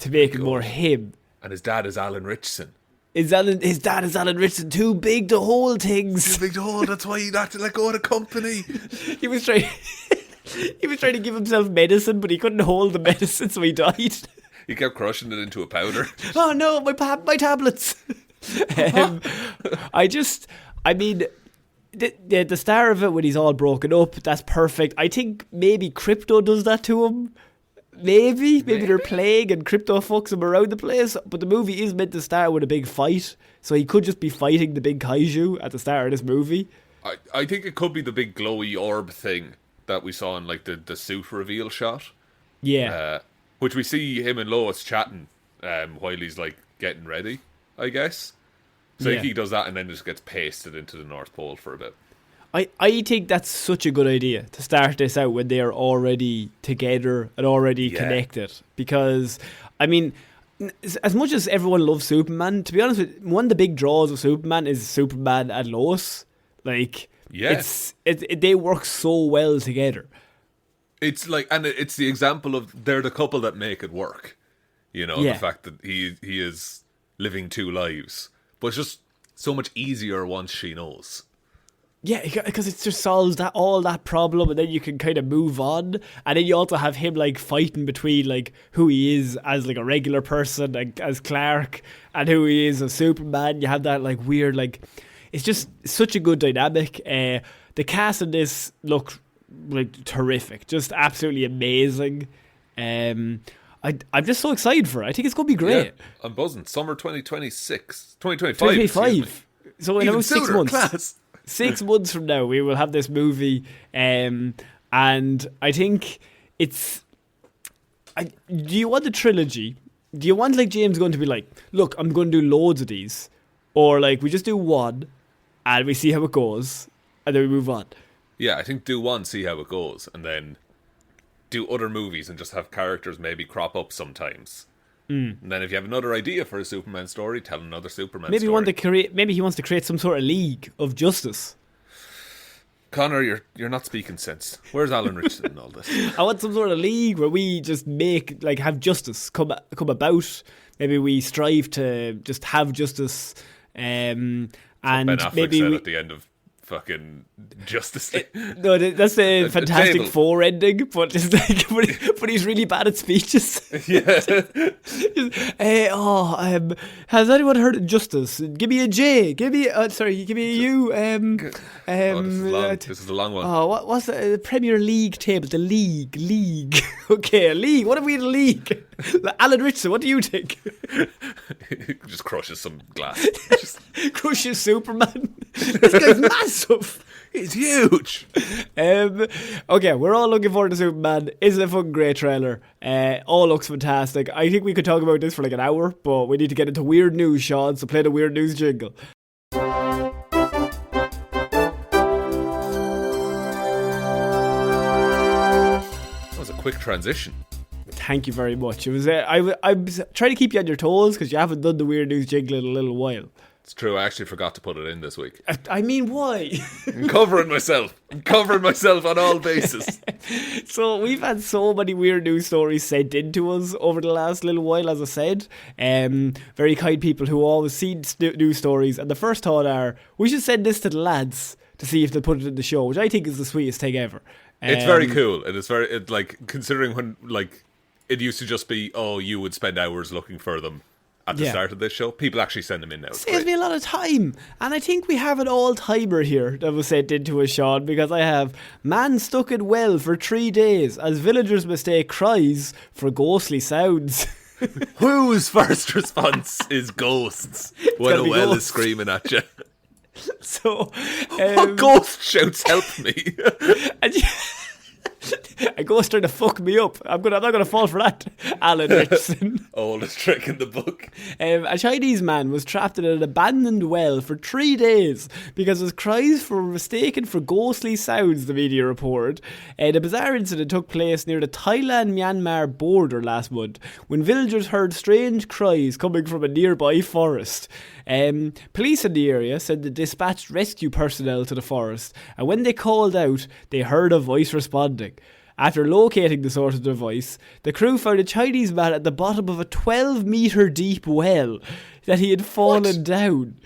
to make it more him. And his dad is Alan Richardson. His dad is Alan Richardson, too big to hold things. Too big to hold, that's why he had to let go of the company. He was trying to give himself medicine, but he couldn't hold the medicine, so he died. He kept crushing it into a powder. Oh no, my tablets. The star of it when he's all broken up, that's perfect. I think maybe Crypto does that to him. Maybe they're playing and Crypto fucks him around the place. But the movie is meant to start with a big fight, so he could just be fighting the big kaiju at the start of this movie. I think it could be the big glowy orb thing that we saw in like the suit reveal shot. Yeah. Which we see him and Lois chatting while he's like getting ready, I guess. So I think he does that and then just gets pasted into the North Pole for a bit. I think that's such a good idea to start this out when they are already together and already connected. Because, I mean, as much as everyone loves Superman, to be honest with you, one of the big draws of Superman is Superman and Lois. Like, they work so well together. It's like, and it's the example of they're the couple that make it work. You know, the fact that he is living two lives. But it's just so much easier once she knows. Yeah, because it just solves all that problem, and then you can kind of move on. And then you also have him like fighting between like who he is as like a regular person, like as Clark, and who he is as Superman. You have that like weird like, it's just such a good dynamic. The cast in this look like terrific, just absolutely amazing. I'm just so excited for it. I think it's going to be great. Yeah, I'm buzzing. Summer 2025. So in about 6 months. Class. 6 months from now, we will have this movie, and I think it's. Do you want the trilogy? Do you want like James Gunn to be like, look, I'm going to do loads of these, or like we just do one, and we see how it goes, and then we move on? Yeah, I think do one, see how it goes, and then do other movies and just have characters maybe crop up sometimes. And then if you have another idea for a Superman story, tell another Superman story. Maybe he wants to create some sort of league of justice. Connor, you're not speaking sense. Where's Alan Richardson in all this? I want some sort of league where we just have justice come about. Maybe we strive to just have justice. And Ben Affleck maybe said at the end of fucking Justice League. No, that's the Fantastic Four ending, but but he's really bad at speeches. Yeah. Has anyone heard of Justice? Give me a J. Give me a U. This is a long one. Oh, what's the Premier League table? The league. Okay, a league. What are we in a league? Alan Richardson, what do you think? Just crushes some glass. Crushes Superman. This guy's massive. He's huge. Okay, we're all looking forward to Superman. Isn't it a fucking great trailer? All looks fantastic. I think we could talk about this for like an hour, but we need to get into weird news, Sean, so play the weird news jingle. quick transition. Thank you very much. It was I was trying to keep you on your toes because you haven't done the weird news jingle in a little while. It's true. I actually forgot to put it in this week. I mean, why? I'm covering myself. I'm covering myself on all bases. So we've had so many weird news stories sent in to us over the last little while, as I said. Very kind people who always see news stories. And the first thought are, we should send this to the lads to see if they'll put it in the show, which I think is the sweetest thing ever. It's very cool. And it's very, considering when, it used to just be, you would spend hours looking for them at the start of this show. People actually send them in now. Saves me a lot of time. And I think we have an all-timer here that was sent into us, Sean, because I have man stuck in well for 3 days as villagers mistake cries for ghostly sounds. Whose first response is ghosts when a well is screaming at you? So, what ghost shouts, help me? A ghost trying to fuck me up. I'm not going to fall for that, Alan Richardson. Oldest trick in the book. A Chinese man was trapped in an abandoned well for 3 days because his cries were mistaken for ghostly sounds, the media reported. The bizarre incident took place near the Thailand-Myanmar border last month when villagers heard strange cries coming from a nearby forest. Police in the area said they dispatched rescue personnel to the forest, and when they called out, they heard a voice responding. After locating the source of the voice, the crew found a Chinese man at the bottom of a 12-metre deep well that he had fallen down.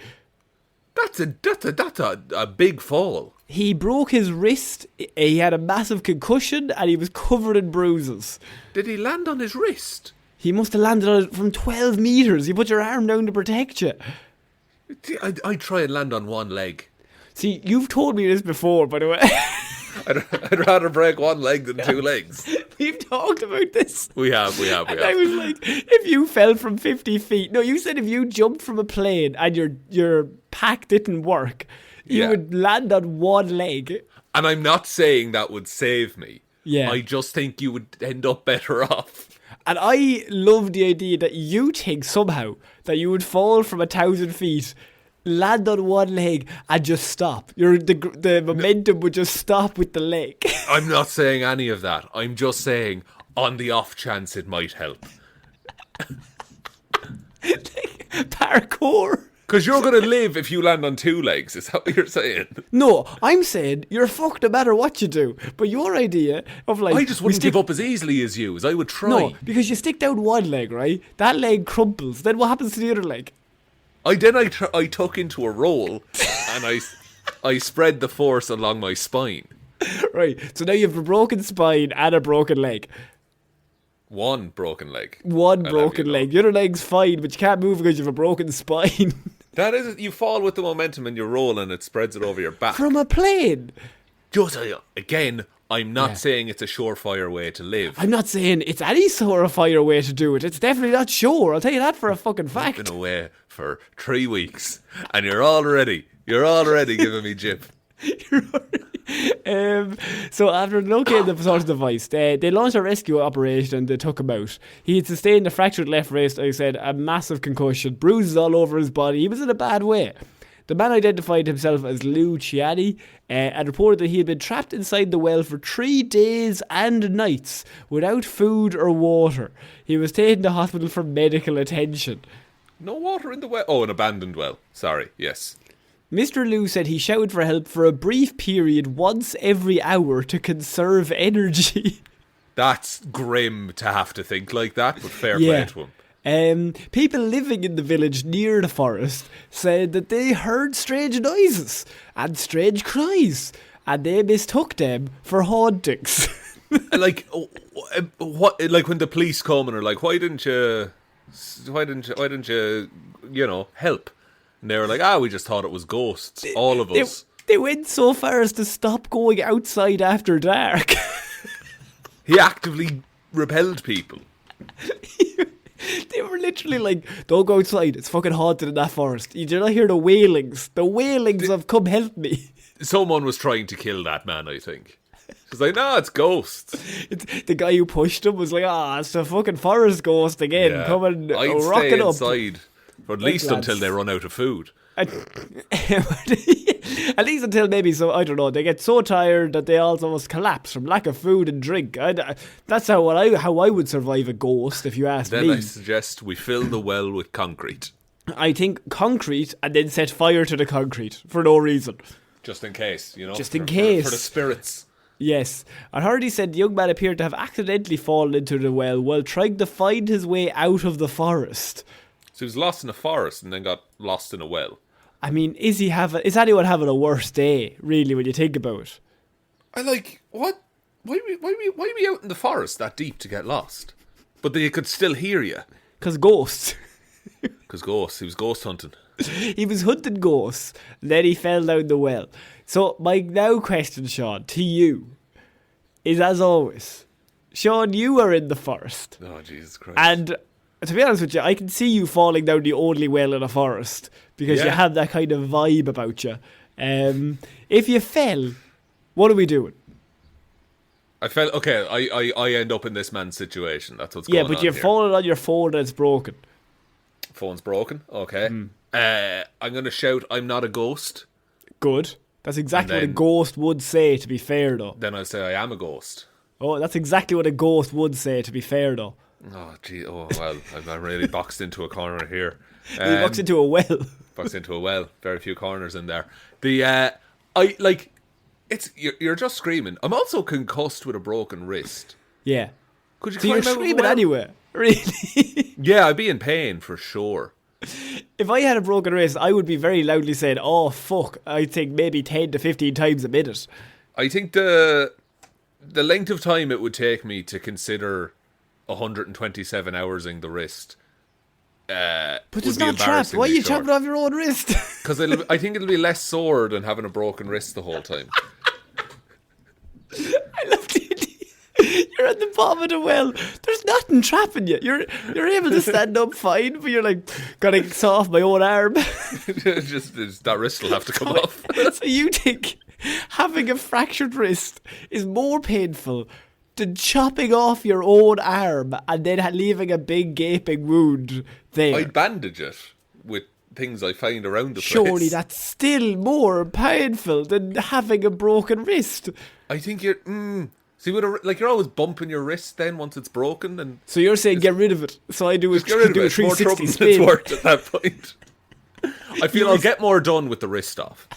That's a big fall. He broke his wrist, he had a massive concussion, and he was covered in bruises. Did he land on his wrist? He must have landed on it from 12 metres. You put your arm down to protect you. I'd try and land on one leg. See, you've told me this before, by the way. I'd rather break one leg than two legs. We've talked about this. We have. And I was like, if you fell from 50 feet... No, you said if you jumped from a plane and your pack didn't work, you would land on one leg. And I'm not saying that would save me. Yeah. I just think you would end up better off. And I love the idea that you think somehow that you would fall from 1,000 feet, land on one leg, and just stop. The momentum would just stop with the leg. I'm not saying any of that. I'm just saying, on the off chance it might help. Parkour. Because you're going to live if you land on two legs, is that what you're saying? No, I'm saying you're fucked no matter what you do. But your idea of I just wouldn't give up as easily as you, as I would try. No, because you stick down one leg, right? That leg crumples. Then what happens to the other leg? I tuck into a roll and I spread the force along my spine. Right, so now you have a broken spine and a broken leg. One broken leg. One broken leg. The other leg's fine, but you can't move because you have a broken spine. That is it. You fall with the momentum and you roll and it spreads it over your back. From a plane. Just, again, I'm not saying it's a surefire way to live. I'm not saying it's any surefire way to do it. It's definitely not sure. I'll tell you that for a fucking fact. I've been away for 3 weeks and you're already giving me jip. So after locating the source device, they launched a rescue operation and they took him out. He had sustained a fractured left wrist, like I said, a massive concussion, bruises all over his body. He was in a bad way. The man identified himself as Liu Chiani and reported that he had been trapped inside the well for 3 days and nights without food or water. He was taken to hospital for medical attention. No water in the well? Oh, an abandoned well. Sorry, yes. Mr. Liu said he shouted for help for a brief period once every hour to conserve energy. That's grim to have to think like that, but fair play to him. People living in the village near the forest said that they heard strange noises and strange cries, and they mistook them for hauntings. Like when the police come and are like, why didn't you, help? And they were like, we just thought it was ghosts, all of us. They went so far as to stop going outside after dark. He actively repelled people. They were literally like, don't go outside, it's fucking haunted in that forest. You do not hear the wailings. The wailings of come help me. Someone was trying to kill that man, I think. She's like, no, it's ghosts. The guy who pushed him was like, it's the fucking forest ghost again. Come and I'd rock stay it up. Inside Or at least until they run out of food. At least until maybe, so I don't know, they get so tired that they almost collapse from lack of food and drink. That's how I would survive a ghost, if you ask me. Then I suggest we fill the well with concrete. I think concrete, and then set fire to the concrete for no reason. Just in case, Just in case. For the spirits. Yes. I heard he said the young man appeared to have accidentally fallen into the well while trying to find his way out of the forest. So he was lost in a forest and then got lost in a well. I mean, is anyone having a worse day, really, when you think about it? What? Why are we out in the forest that deep to get lost? But they could still hear you. Because ghosts. Because ghosts. He was ghost hunting. He was hunting ghosts. Then he fell down the well. So my now question, Sean, to you, is as always, Sean, you are in the forest. Oh, Jesus Christ. And to be honest with you, I can see you falling down the only well in a forest because you have that kind of vibe about you. If you fell, what are we doing? I fell. Okay, I end up in this man's situation. That's what's going on. Yeah, but you're falling on your phone and it's broken. Phone's broken. Okay. I'm going to shout, "I'm not a ghost." Good. That's exactly what a ghost would say, to be fair, though. Then I'll say, "I am a ghost." Oh, that's exactly what a ghost would say, to be fair, though. Oh, gee. Oh, well, I'm really boxed into a corner here. He boxed into a well. Boxed into a well. Very few corners in there. You're just screaming. I'm also concussed with a broken wrist. Yeah. Could you so you're screaming anyway? Really? Yeah, I'd be in pain for sure. If I had a broken wrist, I would be very loudly saying, "Oh fuck!" I think maybe 10 to 15 times a minute. I think the length of time it would take me to consider 127 hoursing the wrist. But it's not trapped. Why are you chopping off your own wrist? Because I think it'll be less sore than having a broken wrist the whole time. I love the idea. You're at the bottom of the well. There's nothing trapping you. You're able to stand up fine, but you're like, gotta saw off my own arm. just that wrist will have to come off. So you think having a fractured wrist is more painful than chopping off your own arm and then leaving a big gaping wound there? I'd bandage it with things I find around the place. Surely that's still more painful than having a broken wrist. I think you're... See, you're always bumping your wrist then once it's broken. And so you're saying get rid of it. So I do a 360 spin. It's worth at that point. I feel I'll get more done with the wrist off.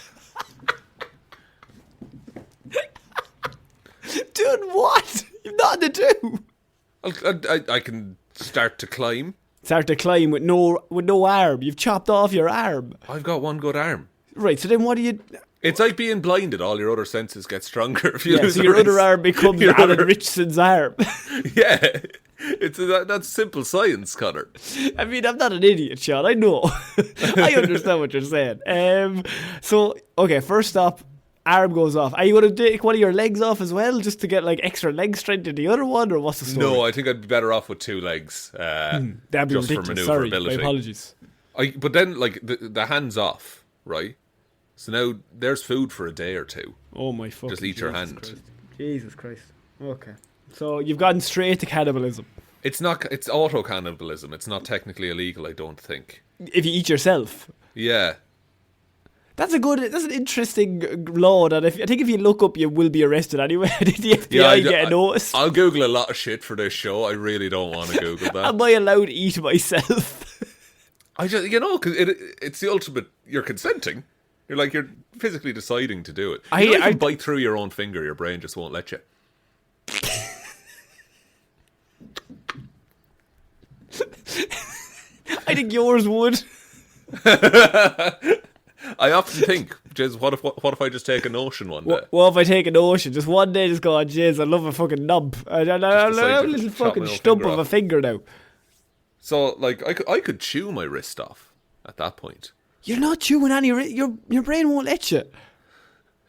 Doing what? You've nothing to do. I can start to climb. Start to climb with no arm. You've chopped off your arm. I've got one good arm. Right, so then what do you... It's like being blinded. All your other senses get stronger if you lose so your other arm becomes Alan Richardson's arm. Yeah. That's simple science, Connor. I mean, I'm not an idiot, Sean. I know. I understand what you're saying. So, okay, first up, arm goes off. Are you going to take one of your legs off as well, just to get like extra leg strength in the other one, or what's the story? No, I think I'd be better off with 2 legs. That'd be just ridiculous. for Sorry, maneuverability. my apologies. But then, like, the hands off, right? So now there's food for a day or two. Oh my fucking Just eat your hand. Christ. Jesus Christ. Okay. So you've gotten straight to cannibalism. It's auto cannibalism. It's not technically illegal, I don't think. If you eat yourself. Yeah. That's an interesting law that I think if you look up, you will be arrested anyway. I think the FBI get a notice. I'll Google a lot of shit for this show. I really don't want to Google that. Am I allowed to eat myself? Because it's the ultimate. You're consenting. You're physically deciding to do it. You don't even bite through your own finger. Your brain just won't let you. I think yours would. I often think, Jez, what if I just take a notion one day? What if I take a notion? Just one day, just go, oh, Jez, I love a fucking knob. I love a little fucking stump of a finger now. So, like, I could chew my wrist off at that point. You're not chewing any... Your brain won't let you.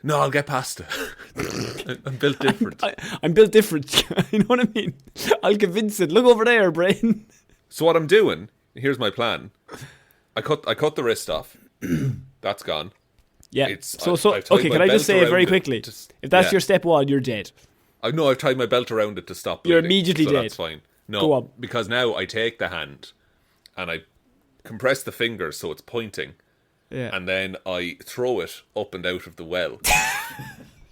No, I'll get past it. I'm built different. I'm built different. You know what I mean? I'll convince it. Look over there, brain. So what I'm doing, here's my plan. I cut the wrist off. That's gone. Yeah. Okay, can I just say very quickly? If that's your step one, you're dead. No, I've tied my belt around it to stop bleeding. You're immediately dead. That's fine. No, go on. Because now I take the hand and I compress the fingers so it's pointing. Yeah. And then I throw it up and out of the well.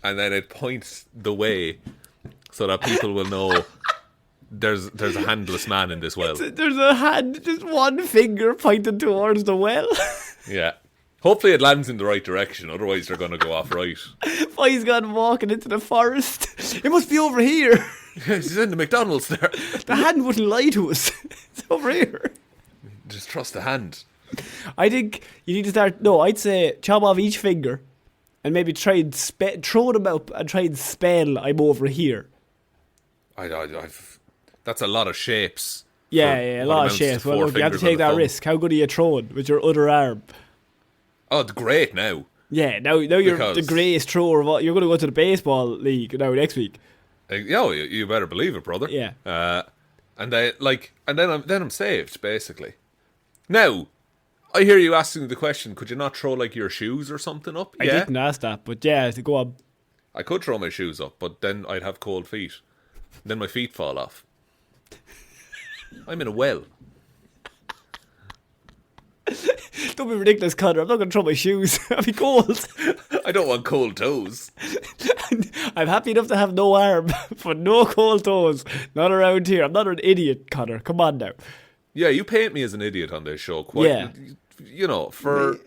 And then it points the way so that people will know there's a handless man in this well. There's a hand, just one finger pointed towards the well. Yeah. Hopefully it lands in the right direction, otherwise they're going to go off right. Boy's gone walking into the forest. It must be over here. He's in the McDonald's there. The hand wouldn't lie to us. It's over here. Just trust the hand. I think you need to start... No, I'd say chop off each finger and maybe try and throw them up and try and spell I'm over here. That's a lot of shapes. Yeah, a lot of shapes. Well, look, you have to take that risk. How good are you throwing with your other arm? Oh, it's great now. Yeah, now you're the greatest thrower of all. You're going to go to the baseball league now next week. Yeah, you better believe it, brother. Yeah. And then I'm saved, basically. Now, I hear you asking the question, could you not throw like your shoes or something up? I didn't ask that, but yeah, go on. I could throw my shoes up, but then I'd have cold feet. Then my feet fall off. I'm in a well. Don't be ridiculous, Connor. I'm not going to throw my shoes. I'll be cold. I don't want cold toes. I'm happy enough to have no arm, but no cold toes. Not around here. I'm not an idiot, Connor. Come on now. Yeah, you paint me as an idiot on this show. You know, for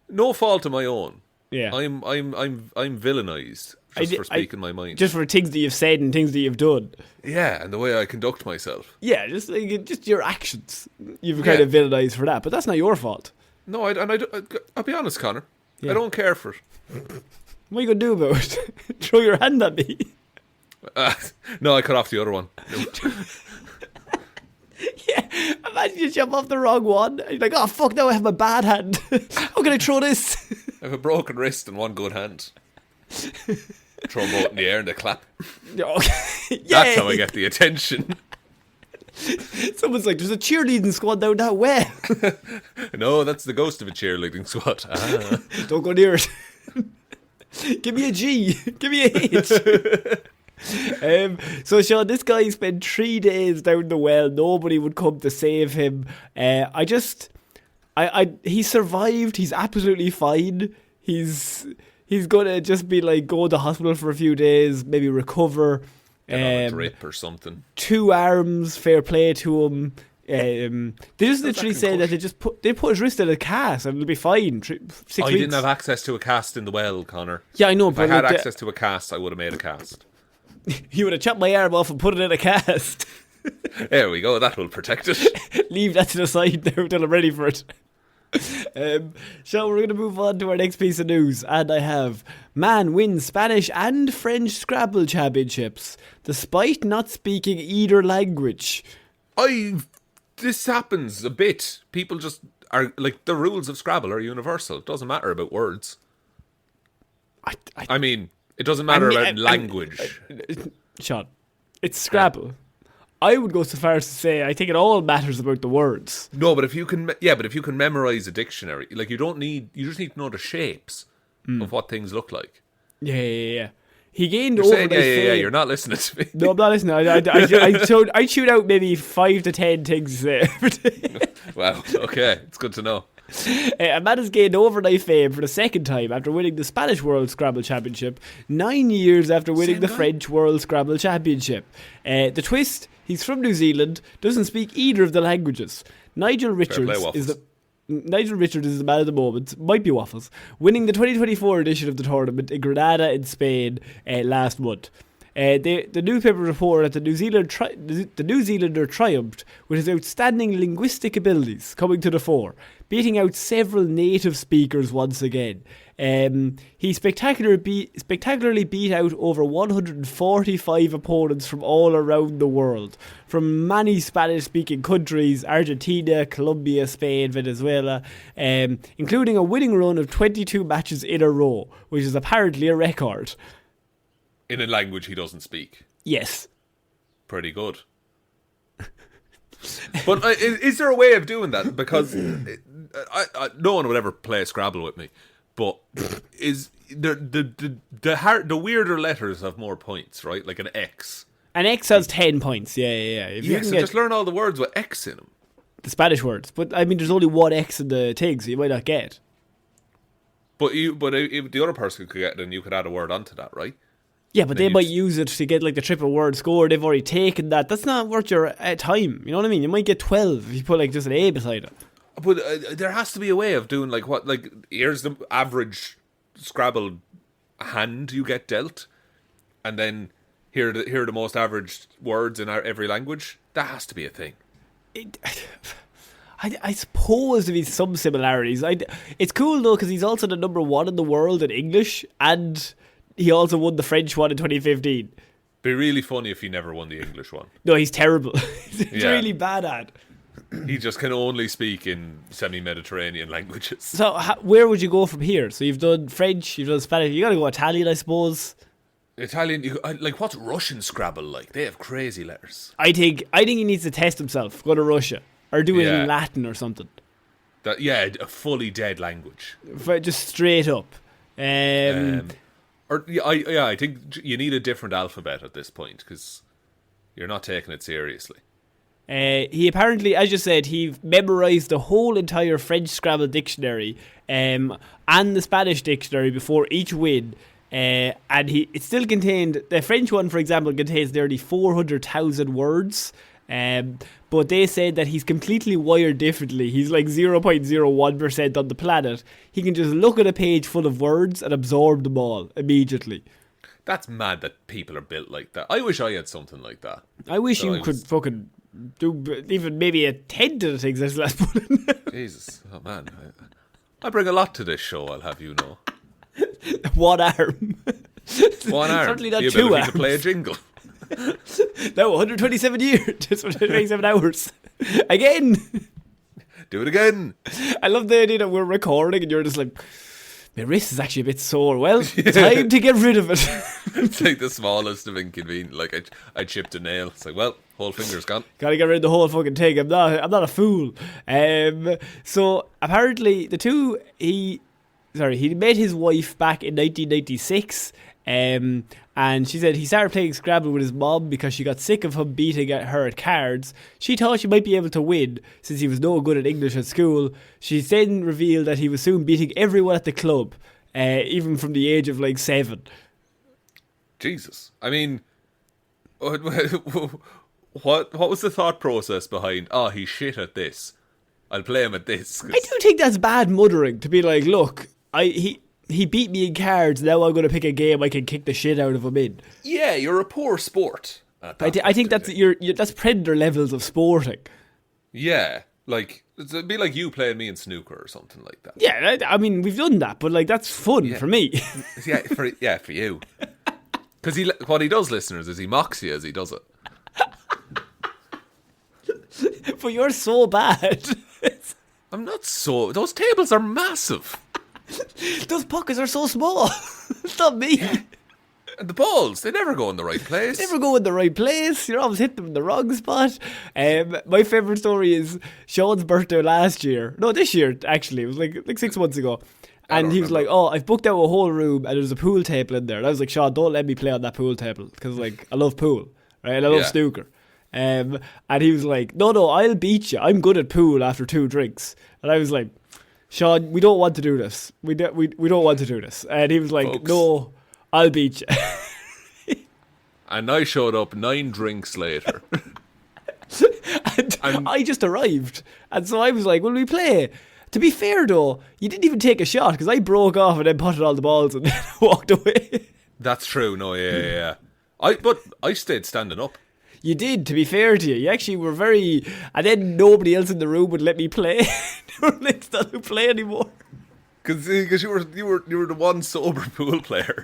no fault of my own. Yeah, I'm villainized for speaking my mind. Just for things that you've said and things that you've done. Yeah, and the way I conduct myself. Yeah, just your actions. You've kind of villainized for that, but that's not your fault. No, I'll be honest, Connor. Yeah. I don't care for it. What are you going to do about it? Throw your hand at me? No, I cut off the other one. Yeah, imagine you jump off the wrong one. You're like, oh, fuck, now I have my bad hand. How can I throw this? I have a broken wrist and one good hand. Throw them both in the air and they clap. Okay. That's how I get the attention. Someone's like, there's a cheerleading squad down that way. No, that's the ghost of a cheerleading squad. Don't go near it. Give me a G. Give me a H. So Sean, this guy spent 3 days down the well. Nobody would come to save him. He survived. He's absolutely fine. He's gonna just be like, go to the hospital for a few days, maybe recover. Get on a drip or something. 2 arms, fair play to him. They just literally say that they put his wrist in a cast and it'll be fine. 6 weeks. I didn't have access to a cast in the well, Connor. Yeah, I know. If I had access to a cast, I would have made a cast. You would have chopped my arm off and put it in a cast. There we go. That will protect it. Leave that to the side now until I'm ready for it. So we're going to move on to our next piece of news, and I have man wins Spanish and French Scrabble championships despite not speaking either language. This happens a bit. People just are like, the rules of Scrabble are universal. It doesn't matter about words. I mean, it doesn't matter about language. Sean, it's Scrabble. I would go so far as to say I think it all matters about the words. No, but if you can memorize a dictionary, like you just need to know the shapes of what things look like. Yeah. He gained You're overnight saying, fame. You're not listening to me. No, I'm not listening. I shoot out maybe 5 to 10 things there. Wow. Okay, it's good to know. A man has gained overnight fame for the second time after winning the Spanish World Scrabble Championship 9 years after winning the French World Scrabble Championship. The twist: he's from New Zealand, doesn't speak either of the languages. Nigel Richards is the man at the moment, might be waffles, winning the 2024 edition of the tournament in Granada in Spain last month. The newspaper reported that the New Zealander triumphed with his outstanding linguistic abilities coming to the fore, beating out several native speakers once again. He spectacularly beat out over 145 opponents from all around the world, from many Spanish-speaking countries, Argentina, Colombia, Spain, Venezuela, including a winning run of 22 matches in a row, which is apparently a record. In a language he doesn't speak. Yes. Pretty good. But is there a way of doing that? Because no one would ever play Scrabble with me. But is the weirder letters have more points, right? Like an X. An X has 10 points. Yeah. So just learn all the words with X in them. the Spanish words. But I mean, there's only one X in the thing, so you might not get. But if the other person could get it, then you could add a word onto that, right? Yeah, but they might use it to get like the triple word score. They've already taken that. That's not worth your time. You know what I mean? You might get 12 if you put like just an A beside it. But there has to be a way of doing like what, like here's the average Scrabble hand you get dealt, and then here are the most average words in every language. That has to be a thing. I suppose there is some similarities. It's cool though because he's also the number 1 in the world in English, and he also won the French one in 2015. Be really funny if he never won the English one. No, he's terrible. He's really bad at. He just can only speak in semi-Mediterranean languages. So where would you go from here? So you've done French, you've done Spanish. You got to go Italian, I suppose. Italian, like what's Russian Scrabble like? They have crazy letters. I think he needs to test himself. Go to Russia or do it in Latin or something. A fully dead language. Just straight up. I think you need a different alphabet at this point because you're not taking it seriously. He apparently, as you said, he memorised the whole entire French Scrabble dictionary and the Spanish dictionary before each win. And it still contained, the French one, for example, contains nearly 400,000 words. But they said that he's completely wired differently. He's like 0.01% on the planet. He can just look at a page full of words and absorb them all immediately. That's mad that people are built like that. I wish I had something like that. I wish you could fucking do even maybe a 10 to the things that's last put. Jesus. Oh man. I bring a lot to this show, I'll have you know. One arm. One arm. Certainly not the two ability arms. to play a jingle. No, 127 years. Just 127 hours. Again. Do it again. I love the idea that we're recording and you're just like, my wrist is actually a bit sore. Well, time to get rid of it. It's like the smallest of inconvenience. Like I chipped a nail. It's like, well, whole finger's gone. Gotta get rid of the whole fucking thing. I'm not a fool. So apparently he met his wife back in 1996. And she said he started playing Scrabble with his mom because she got sick of him beating her at cards. She thought she might be able to win since he was no good at English at school. She then revealed that he was soon beating everyone at the club, even from the age of like 7. Jesus. I mean, what was the thought process behind, he's shit at this, I'll play him at this? I do think that's bad mothering to be like, look, he beat me in cards, now I'm going to pick a game I can kick the shit out of him in. Yeah, you're a poor sport. I think that's that's predator levels of sporting. Yeah, like it'd be like you playing me in snooker or something like that. Yeah, I mean we've done that, but like that's fun for me. for you. Because what he does, listeners, is he mocks you as he does it. But you're so bad. I'm not so. Those tables are massive. Those pockets are so small. It's not me. Yeah. And the balls, they never go in the right place. Never go in the right place. You're always hitting them in the wrong spot. My favourite story is Sean's birthday last year. No, this year, actually. It was like 6 months ago. And he was like, I've booked out a whole room and there's a pool table in there. And I was like, Sean, don't let me play on that pool table. Because like, I love pool. Right? And I love snooker. And he was like, no, I'll beat you. I'm good at pool after 2 drinks. And I was like, Sean, we don't want to do this. We don't want to do this. And he was like, folks, no, I'll beat you. And I showed up 9 drinks later. and I just arrived. And so I was like, will we play? To be fair though, you didn't even take a shot because I broke off and then potted all the balls and then walked away. That's true. No, yeah. But I stayed standing up. You did, to be fair to you. You actually were very... And then nobody else in the room would let me play. They were like, not to play anymore. Because you were the one sober pool player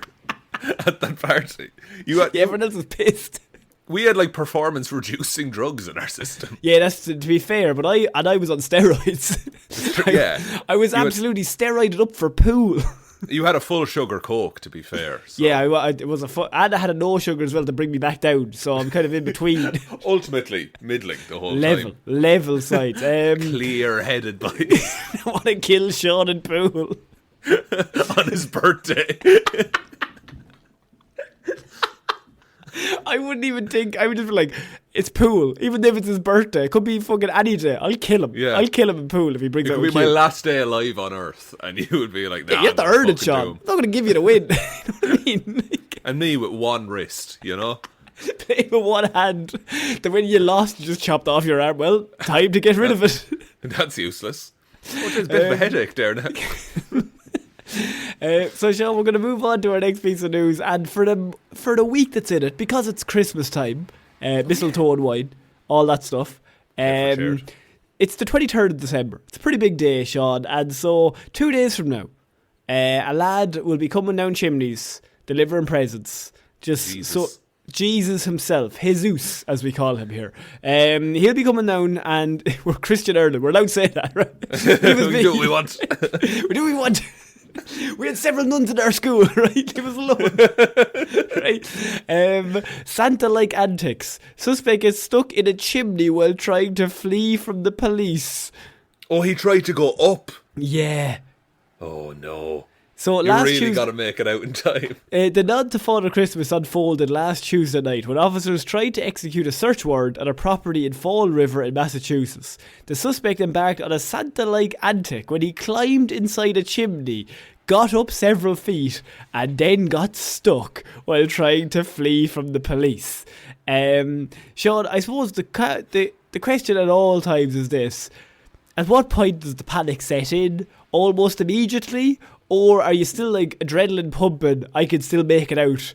at that party. Everyone else was pissed. We had like performance reducing drugs in our system. Yeah, that's to be fair, but I was on steroids. I was absolutely steroided up for pool. You had a full sugar Coke, to be fair. So. Yeah, it was and I had a no sugar as well to bring me back down, so I'm kind of in between. Ultimately, middling the whole time. Level sides. Clear-headed boy. I want to kill Sean in pool. On his birthday. I wouldn't even think. I would just be like, it's pool. Even if it's his birthday, it could be fucking any day. I'll kill him. Yeah. I'll kill him in pool if he brings It out could a be my kid. last day alive on Earth, and you would be like, nah, You have to I'm gonna earn it, fucking Sean. do I'm 'em. not going to give you the win. You know what I mean? And me with one wrist, you know? Play with one hand. Then when you lost, you just chopped off your arm. Well, time to get rid of it. That's useless. Well, there's a bit of a headache there now. So, Sean, we're going to move on to our next piece of news. And for the week that's in it, because it's Christmas time, mistletoe and wine, all that stuff. Yeah, for sure. It's the 23rd of December. It's a pretty big day, Sean. And so 2 days from now, a lad will be coming down chimneys, delivering presents. Jesus himself, Jesus, as we call him here. He'll be coming down, and we're Christian Ireland. We're allowed to say that, right? We do what we want. We do what we want. We had several nuns in our school, right? Leave us alone. Right? Santa-like antics. Suspect is stuck in a chimney while trying to flee from the police. Oh, he tried to go up. Yeah. Oh, no. So You last really Tuesday, got to make it out in time. the nod to Father Christmas unfolded last Tuesday night when officers tried to execute a search warrant at a property in Fall River in Massachusetts. The suspect embarked on a Santa-like antic when he climbed inside a chimney, got up several feet, and then got stuck while trying to flee from the police. Sean, I suppose the question at all times is this: at what point does the panic set in? Almost immediately? Or are you still like adrenaline pumping, I can still make it out?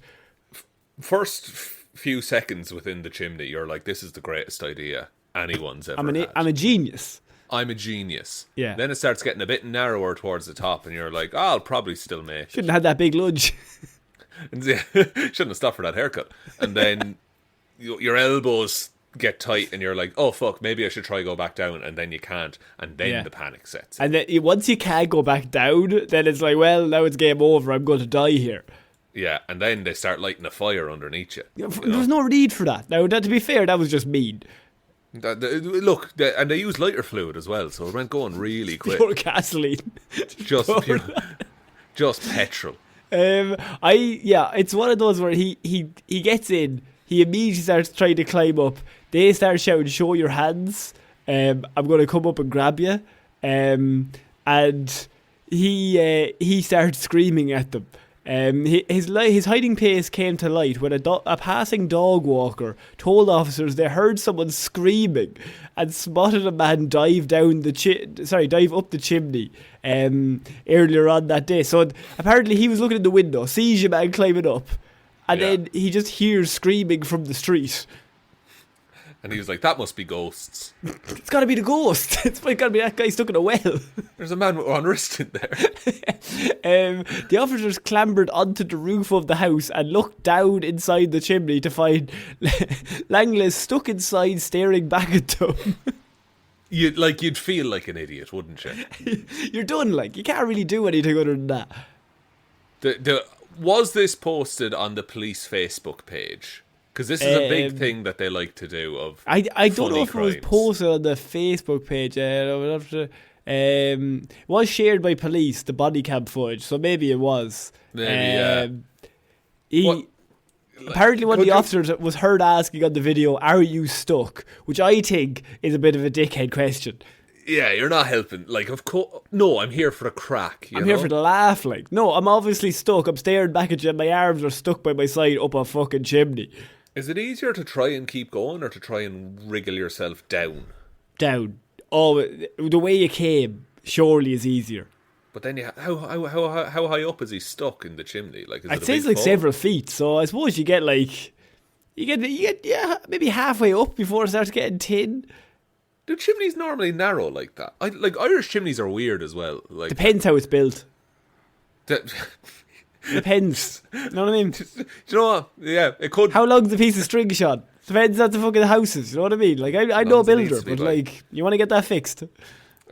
First few seconds within the chimney, you're like, this is the greatest idea anyone's ever had. I'm a genius. I'm a genius. Yeah. Then it starts getting a bit narrower towards the top, and you're like, oh, I'll probably still make it. Shouldn't have had that big lunge. And shouldn't have stopped for that haircut. And then your elbows get tight, and you're like, oh, fuck, maybe I should try go back down, and then you can't. And then the panic sets in. And then once you can't go back down, then it's like, well, now it's game over, I'm going to die here. Yeah, and then they start lighting a fire underneath you. There was no need for that. Now, to be fair, that was just mean. Look, and they use lighter fluid as well, so it went going really quick. Pure gasoline. Just petrol. It's one of those where he gets in, he immediately starts trying to climb up. They start shouting, "Show your hands! I'm going to come up and grab you!" And he starts screaming at them. His hiding place came to light when a passing dog walker told officers they heard someone screaming and spotted a man dive up the chimney earlier on that day. So apparently he was looking in the window, sees a man climbing up, and then he just hears screaming from the street. And he was like, that must be ghosts. It's got to be the ghost. It's got to be that guy stuck in a well. There's a man with one wrist in there. The officers clambered onto the roof of the house and looked down inside the chimney to find Langley stuck inside staring back at them. You'd feel like an idiot, wouldn't you? You're done, you can't really do anything other than that. Was this posted on the police Facebook page? Because this is a big thing that they like to do. I don't know if crimes. it was posted on the Facebook page. It was shared by police, the body cam footage, so maybe it was. Maybe, Apparently one of the officers was heard asking on the video, "Are you stuck?" Which I think is a bit of a dickhead question. Yeah, you're not helping. Of course, no, I'm here for a crack. I'm here for the laugh. No, I'm obviously stuck. I'm staring back at you. My arms are stuck by my side up a fucking chimney. Is it easier to try and keep going or to try and wriggle yourself down? Down. Oh, the way you came surely is easier. But then how high up is he stuck in the chimney? I'd say it's several feet. So I suppose you get maybe halfway up before it starts getting thin. Do chimneys normally narrow like that? Irish chimneys are weird as well. Depends how it's built. Depends. You know what I mean? Do you know what? Yeah, it could. How long's a piece of string shot? Depends on the fucking houses. You know what I mean? I'm no builder, but you want to get that fixed.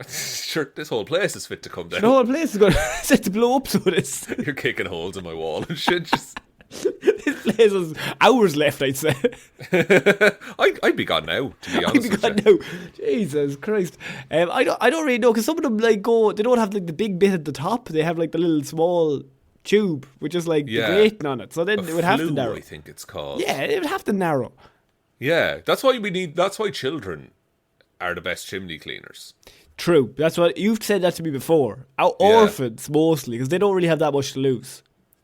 Sure, this whole place is fit to come down. The whole place is going set to blow up, so it is. You're kicking holes in my wall and shit. Just this place has hours left, I'd say. I'd be gone now, to be honest. I'd be gone now. Jesus Christ. I don't really know, because some of them they don't have the big bit at the top. They have the little small tube with just like the grating on it. So then it would have to narrow. I think it's called. Yeah, it would have to narrow. Yeah, that's why children are the best chimney cleaners. True. That's what you've said that to me before. Orphans mostly, because they don't really have that much to lose.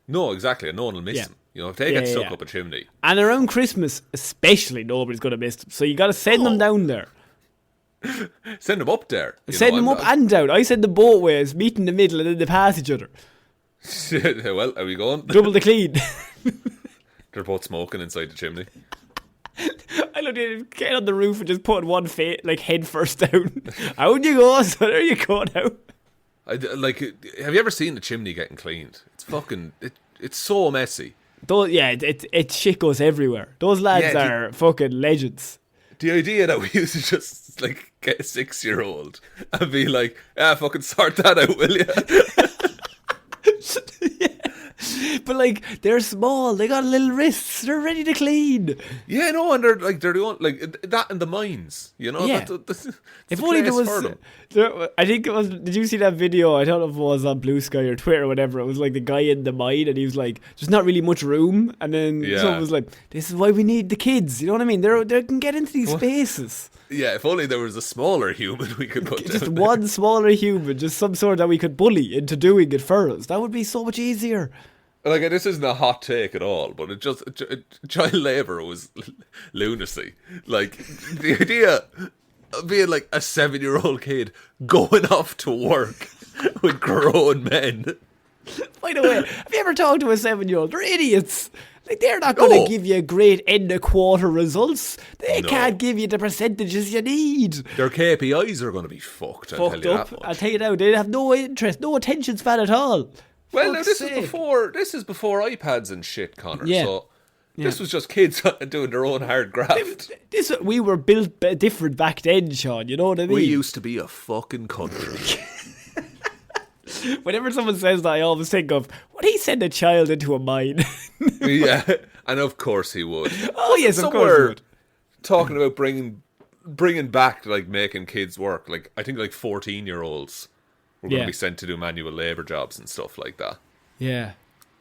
No, exactly. And no one will miss them. You know, if they get stuck up a chimney. And around Christmas, especially, nobody's going to miss them. So you got to send them down there. Send them up there. Send them up and down. I send them both ways, meet in the middle, and then they pass each other. Well, are we going? Double the clean. They're both smoking inside the chimney. I looked at him, get on the roof and just put one head first down. Out you go, so there you go now. Have you ever seen the chimney getting cleaned? It's fucking, it's so messy. It shit goes everywhere. Those lads are fucking legends. The idea that we used to just like get a 6-year-old and be like, fucking sort that out, will you? But like, they're small, they got little wrists, they're ready to clean. Yeah, no, and they're the one, like that in the mines, you know. Yeah. If only there was. I think it was. Did you see that video? I don't know if it was on Blue Sky or Twitter or whatever. It was like the guy in the mine, and he was like, "There's not really much room," and then someone was like, "This is why we need the kids." You know what I mean? They can get into these spaces. Yeah, if only there was a smaller human we could put just down one there. Smaller human, just some sort that we could bully into doing it for us. That would be so much easier. Like, this isn't a hot take at all, but child labour was lunacy. Like, the idea of being like a 7-year-old kid going off to work with grown men. By the way, have you ever talked to a 7-year-old? They're idiots. Like, they're not going to give you great end of quarter results. They can't give you the percentages you need. Their KPIs are going to be fucked. I'll tell you now, they have no interest, no attention span at all. Well, now this is before iPads and shit, Connor. Yeah. So this was just kids doing their own hard graft. We were built different back then, Sean. You know what I mean? We used to be a fucking country. Whenever someone says that, I always think of, would he send a child into a mine? Yeah, and of course he would. Oh yes, of course he would. Talking about bringing back, like, making kids work. Like, I think like 14-year-olds. We're going to be sent to do manual labour jobs and stuff like that. Yeah.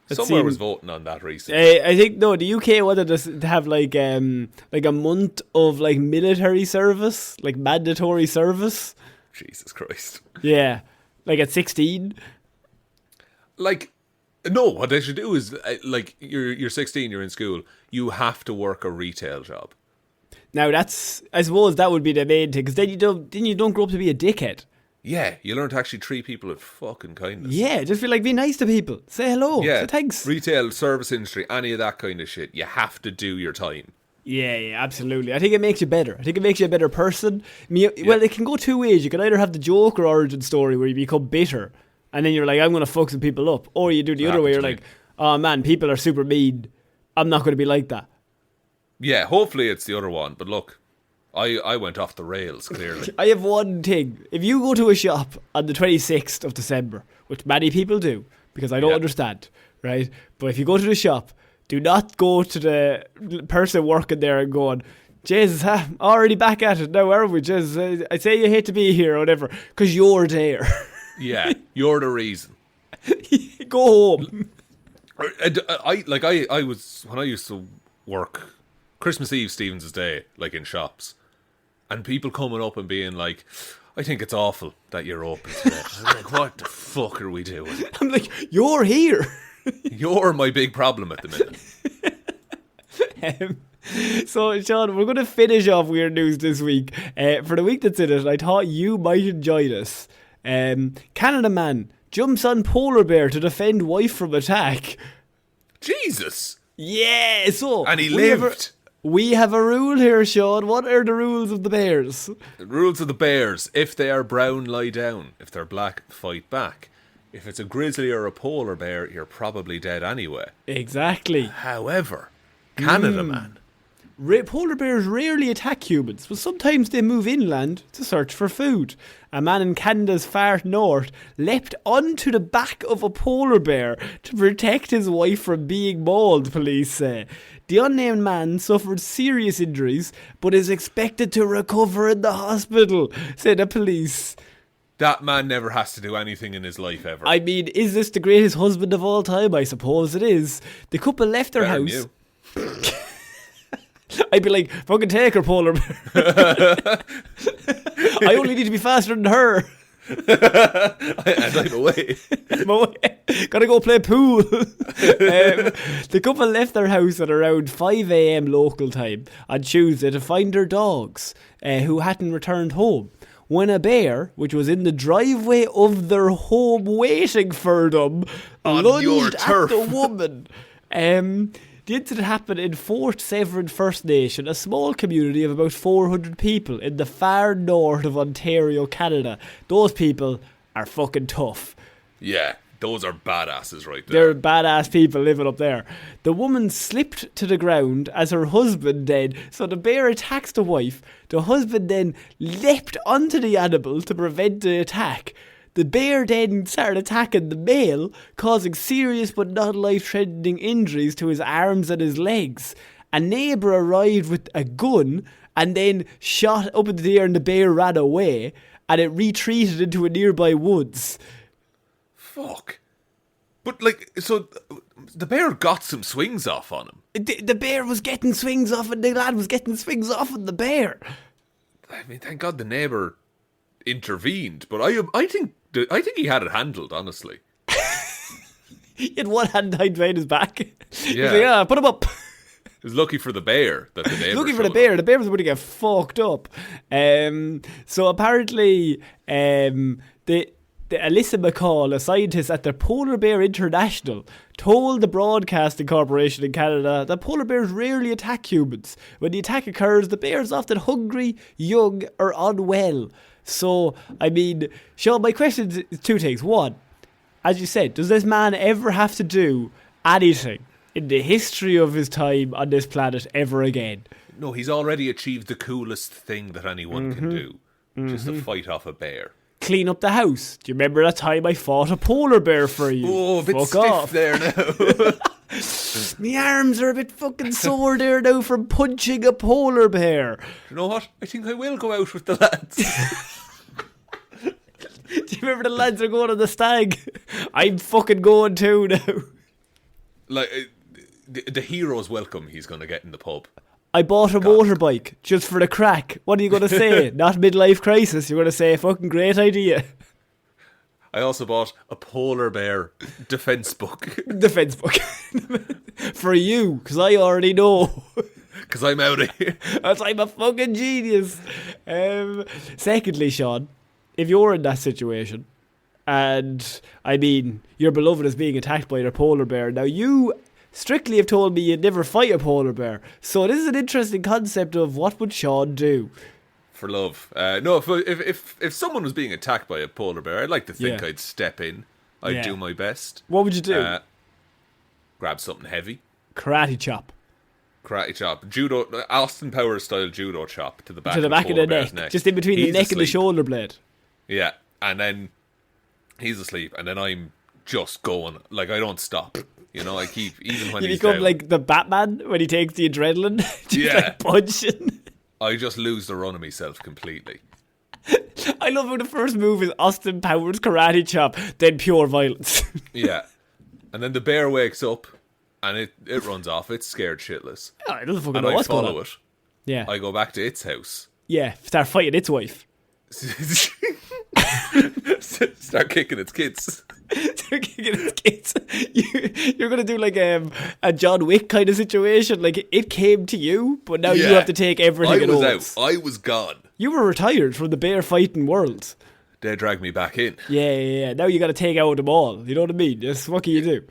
Somewhere was voting on that recently. I think, no, the UK wanted us to have like a month of like military service, like mandatory service. Jesus Christ. Yeah. Like at 16. Like, no, what they should do is, like, you're 16, you're in school, you have to work a retail job. Now I suppose that would be the main thing, because then you don't grow up to be a dickhead. Yeah, you learn to actually treat people with fucking kindness. Yeah, just feel like be nice to people. Say hello. Yeah, say thanks. Retail, service industry, any of that kind of shit. You have to do your time. Yeah, absolutely. I think it makes you better. I think it makes you a better person. Well, it can go two ways. You can either have the Joker origin story where you become bitter, and then you're like, I'm going to fuck some people up. Or you do the other way, you're like, oh man, people are super mean. I'm not going to be like that. Yeah, hopefully it's the other one. But look, I went off the rails, clearly. I have one thing. If you go to a shop on the 26th of December, which many people do, because I don't understand, right? But if you go to the shop, do not go to the person working there and going, Jesus, already back at it now, are we? Jesus, I say you hate to be here or whatever, because you're there. Yeah, you're the reason. Go home. I was, when I used to work Christmas Eve, Stephen's Day, like in shops, and people coming up and being like, I think it's awful that you're open today. I'm like, what the fuck are we doing? I'm like, you're here. You're my big problem at the minute. So, Sean, we're going to finish off weird news this week. For the week that's in it, I thought you might enjoy this. Canada man jumps on polar bear to defend wife from attack. Jesus. Yeah, so... And he lived. We have a rule here, Sean. What are the rules of the bears? The rules of the bears. If they are brown, lie down. If they're black, fight back. If it's a grizzly or a polar bear, you're probably dead anyway. Exactly. However, Canada man. Polar bears rarely attack humans, but sometimes they move inland to search for food. A man in Canada's far north leapt onto the back of a polar bear to protect his wife from being mauled, police say. The unnamed man suffered serious injuries, but is expected to recover in the hospital, said the police. That man never has to do anything in his life ever. I mean, is this the greatest husband of all time? I suppose it is. The couple left their house. I'd be like, fucking take her, polar bear. I only need to be faster than her. And I'm away. Gotta go play pool. The couple left their house at around 5 a.m. local time on Tuesday to find their dogs, who hadn't returned home, when a bear, which was in the driveway of their home waiting for them, lunged at the woman. The incident happened in Fort Severn First Nation, a small community of about 400 people in the far north of Ontario, Canada. Those people are fucking tough. Yeah, those are badasses right there. They're badass people living up there. The woman slipped to the ground as her husband did, so the bear attacks the wife. The husband then leapt onto the animal to prevent the attack. The bear then started attacking the male, causing serious but not life-threatening injuries to his arms and his legs. A neighbour arrived with a gun and then shot up into the air, and the bear ran away, and it retreated into a nearby woods. Fuck. But, so the bear got some swings off on him. The bear was getting swings off, and the lad was getting swings off on the bear. I mean, thank God the neighbour intervened, but I think he had it handled, honestly. He had one hand tied behind his back. Yeah. Like, put him up. It was lucky for the bear that the neighbour Lucky for the bear. The bear was going to get fucked up. So apparently, the Alyssa McCall, a scientist at the Polar Bear International, told the Broadcasting Corporation in Canada that polar bears rarely attack humans. When the attack occurs, the bear is often hungry, young, or unwell. So, I mean, Sean, my question is two things. One, as you said, does this man ever have to do anything in the history of his time on this planet ever again? No, he's already achieved the coolest thing that anyone can do, which is to fight off a bear. Clean up the house. Do you remember that time I fought a polar bear for you? Oh, a bit stiff there now. My arms are a bit fucking sore there now from punching a polar bear. You know what? I think I will go out with the lads. Do you remember the lads are going on the stag? I'm fucking going too now. The hero's welcome he's going to get in the pub. I bought a motorbike just for the crack. What are you going to say? Not midlife crisis. You're going to say fucking great idea. I also bought a polar bear defense book. Defense book. For you, because I already know. Because I'm out of here. Because I'm a fucking genius. Secondly, Sean, if you're in that situation, and I mean, your beloved is being attacked by a polar bear, now you strictly have told me you'd never fight a polar bear. So this is an interesting concept of what would Sean do? For love. No, if someone was being attacked by a polar bear, I'd like to think I'd step in. I'd do my best. What would you do? Grab something heavy. Karate chop. Judo, Austin Powers style judo chop to the back, of the neck. Just in between the neck and the shoulder blade. Yeah, and then he's asleep, and then I'm just going, I don't stop. You know, I keep, even when you he's become down. like the Batman when he takes the adrenaline. Just punching. I just lose the run of myself completely. I love how the first move is Austin Powers karate chop, then pure violence. Yeah. And then the bear wakes up and it runs off. It's scared shitless. Oh, it doesn't fucking and know I what's going follow on. it. Yeah. I go back to its house. Yeah, start fighting its wife. Start kicking its kids. Start kicking its kids. You're going to do like a John Wick kind of situation. Like, it came to you, but now you have to take everything. I was out. I was gone. You were retired from the bear fighting world. They dragged me back in. Yeah. Now you got to take out them all. You know what I mean? Just what can you do?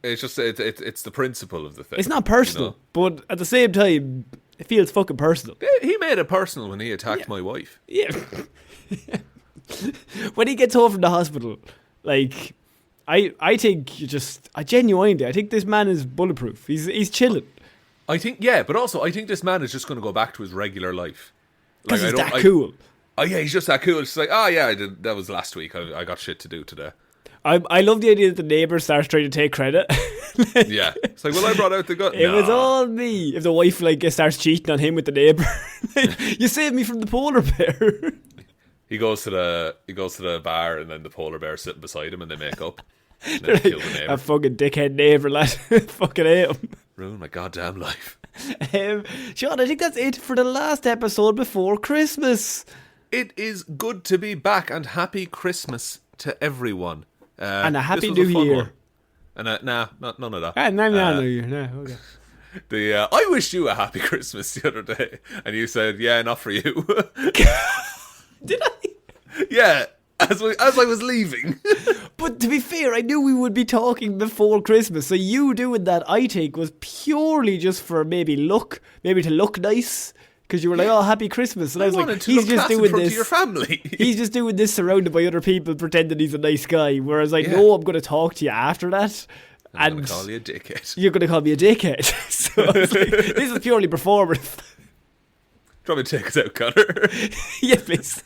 It's just it's the principle of the thing. It's not personal, but at the same time, it feels fucking personal. He made it personal when he attacked my wife. Yeah. When he gets home from the hospital, like, I think I genuinely think this man is bulletproof. He's chilling. I think, but also I think this man is just going to go back to his regular life. Because he's that cool. Oh yeah, he's just that cool. It's like, I did. That was last week. I got shit to do today. I love the idea that the neighbour starts trying to take credit. Yeah, it's like, well, I brought out the gun. It was all me. If the wife starts cheating on him with the neighbour, you saved me from the polar bear. He goes to the bar, and then the polar bear's sitting beside him, and they make up. And then kill the neighbour. A fucking dickhead neighbour, lad. Fucking hate him. Ruin my goddamn life. Sean, I think that's it for the last episode before Christmas. It is good to be back, and happy Christmas to everyone. And a happy New Year. And none of that. No, New Year. No, okay. I wished you a happy Christmas the other day, and you said, "Yeah, not for you." Did I? Yeah, as I was leaving. But to be fair, I knew we would be talking before Christmas, so you doing that, I think, was purely just for maybe to look nice. Because you were like, "Oh, happy Christmas," and I was like, "He's just doing this." To your family. He's just doing this surrounded by other people, pretending he's a nice guy. Whereas I know I'm going to talk to you after that. I'm going to call you a dickhead. You're going to call me a dickhead. So I was like, this is purely performative. Do you want me to take us out, Connor? Yes, please.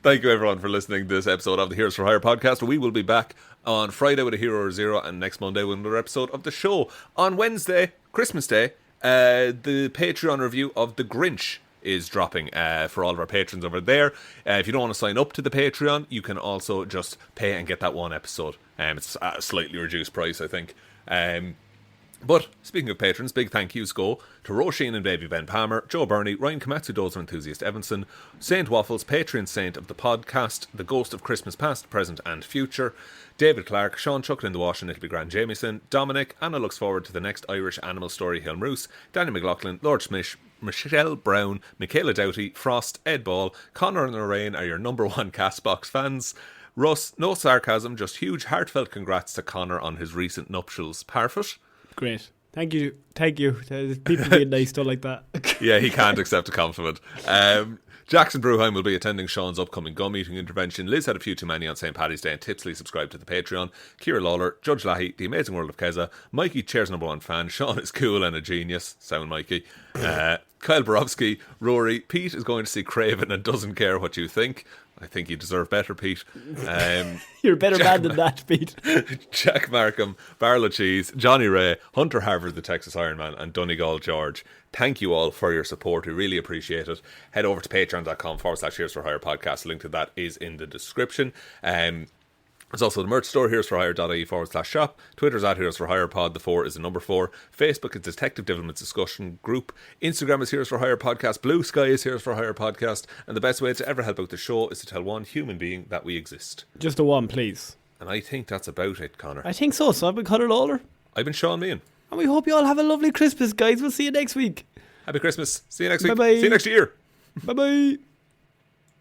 Thank you, everyone, for listening to this episode of the Heroes for Hire podcast. We will be back on Friday with a Hero or Zero, and next Monday with another episode of the show. On Wednesday, Christmas Day, the Patreon review of The Grinch is dropping for all of our patrons over there. If you don't want to sign up to the Patreon, you can also just pay and get that one episode. It's at a slightly reduced price, I think. But speaking of patrons, big thank yous go to Roisin and Baby Ben Palmer, Joe Burney, Ryan Komatsu Dozer Enthusiast Evanson, Saint Waffles, Patreon Saint of the podcast, The Ghost of Christmas Past, Present and Future, David Clark, Sean Chuckle in the Wash and It'll Be Grand Jamieson, Dominic, Anna looks forward to the next Irish animal story, Hilm Roos, Danny McLaughlin, Lord Smith, Michelle Brown, Michaela Doughty, Frost, Ed Ball, Connor and Lorraine are your number one Castbox fans. Russ, no sarcasm, just huge heartfelt congrats to Connor on his recent nuptials. Parfit? Great. Thank you. People being nice, don't like that. Yeah, he can't accept a compliment. Jackson Bruheim will be attending Sean's upcoming gum eating intervention. Liz had a few too many on St. Paddy's Day and tipsily subscribed to the Patreon. Kira Lawler, Judge Lahey, The Amazing World of Keza, Mikey, Chair's number one fan, Sean is cool and a genius, sound Mikey, Kyle Borowski, Rory, Pete is going to see Craven and doesn't care what you think. I think you deserve better, Pete. You're a better man than that, Pete. Jack Markham, Barla Cheese, Johnny Ray, Hunter Harvard, the Texas Ironman, and Donegal George. Thank you all for your support. We really appreciate it. Head over to patreon.com/Heroes for Hire podcast. The link to that is in the description. There's also the merch store, heroesforhire.ie/shop. Twitter's at Heroes for Hire Pod. The 4 is the number 4. Facebook is Detective Devilment's discussion group. Instagram is Heroes for Hire Podcast. Blue Sky is Heroes for Hire Podcast. And the best way to ever help out the show is to tell one human being that we exist. Just a one, please. And I think that's about it, Connor. I think so. So I've been Connor Lawler. I've been Sean Meehan. And we hope you all have a lovely Christmas, guys. We'll see you next week. Happy Christmas. See you next week. Bye-bye. See you next year. Bye-bye.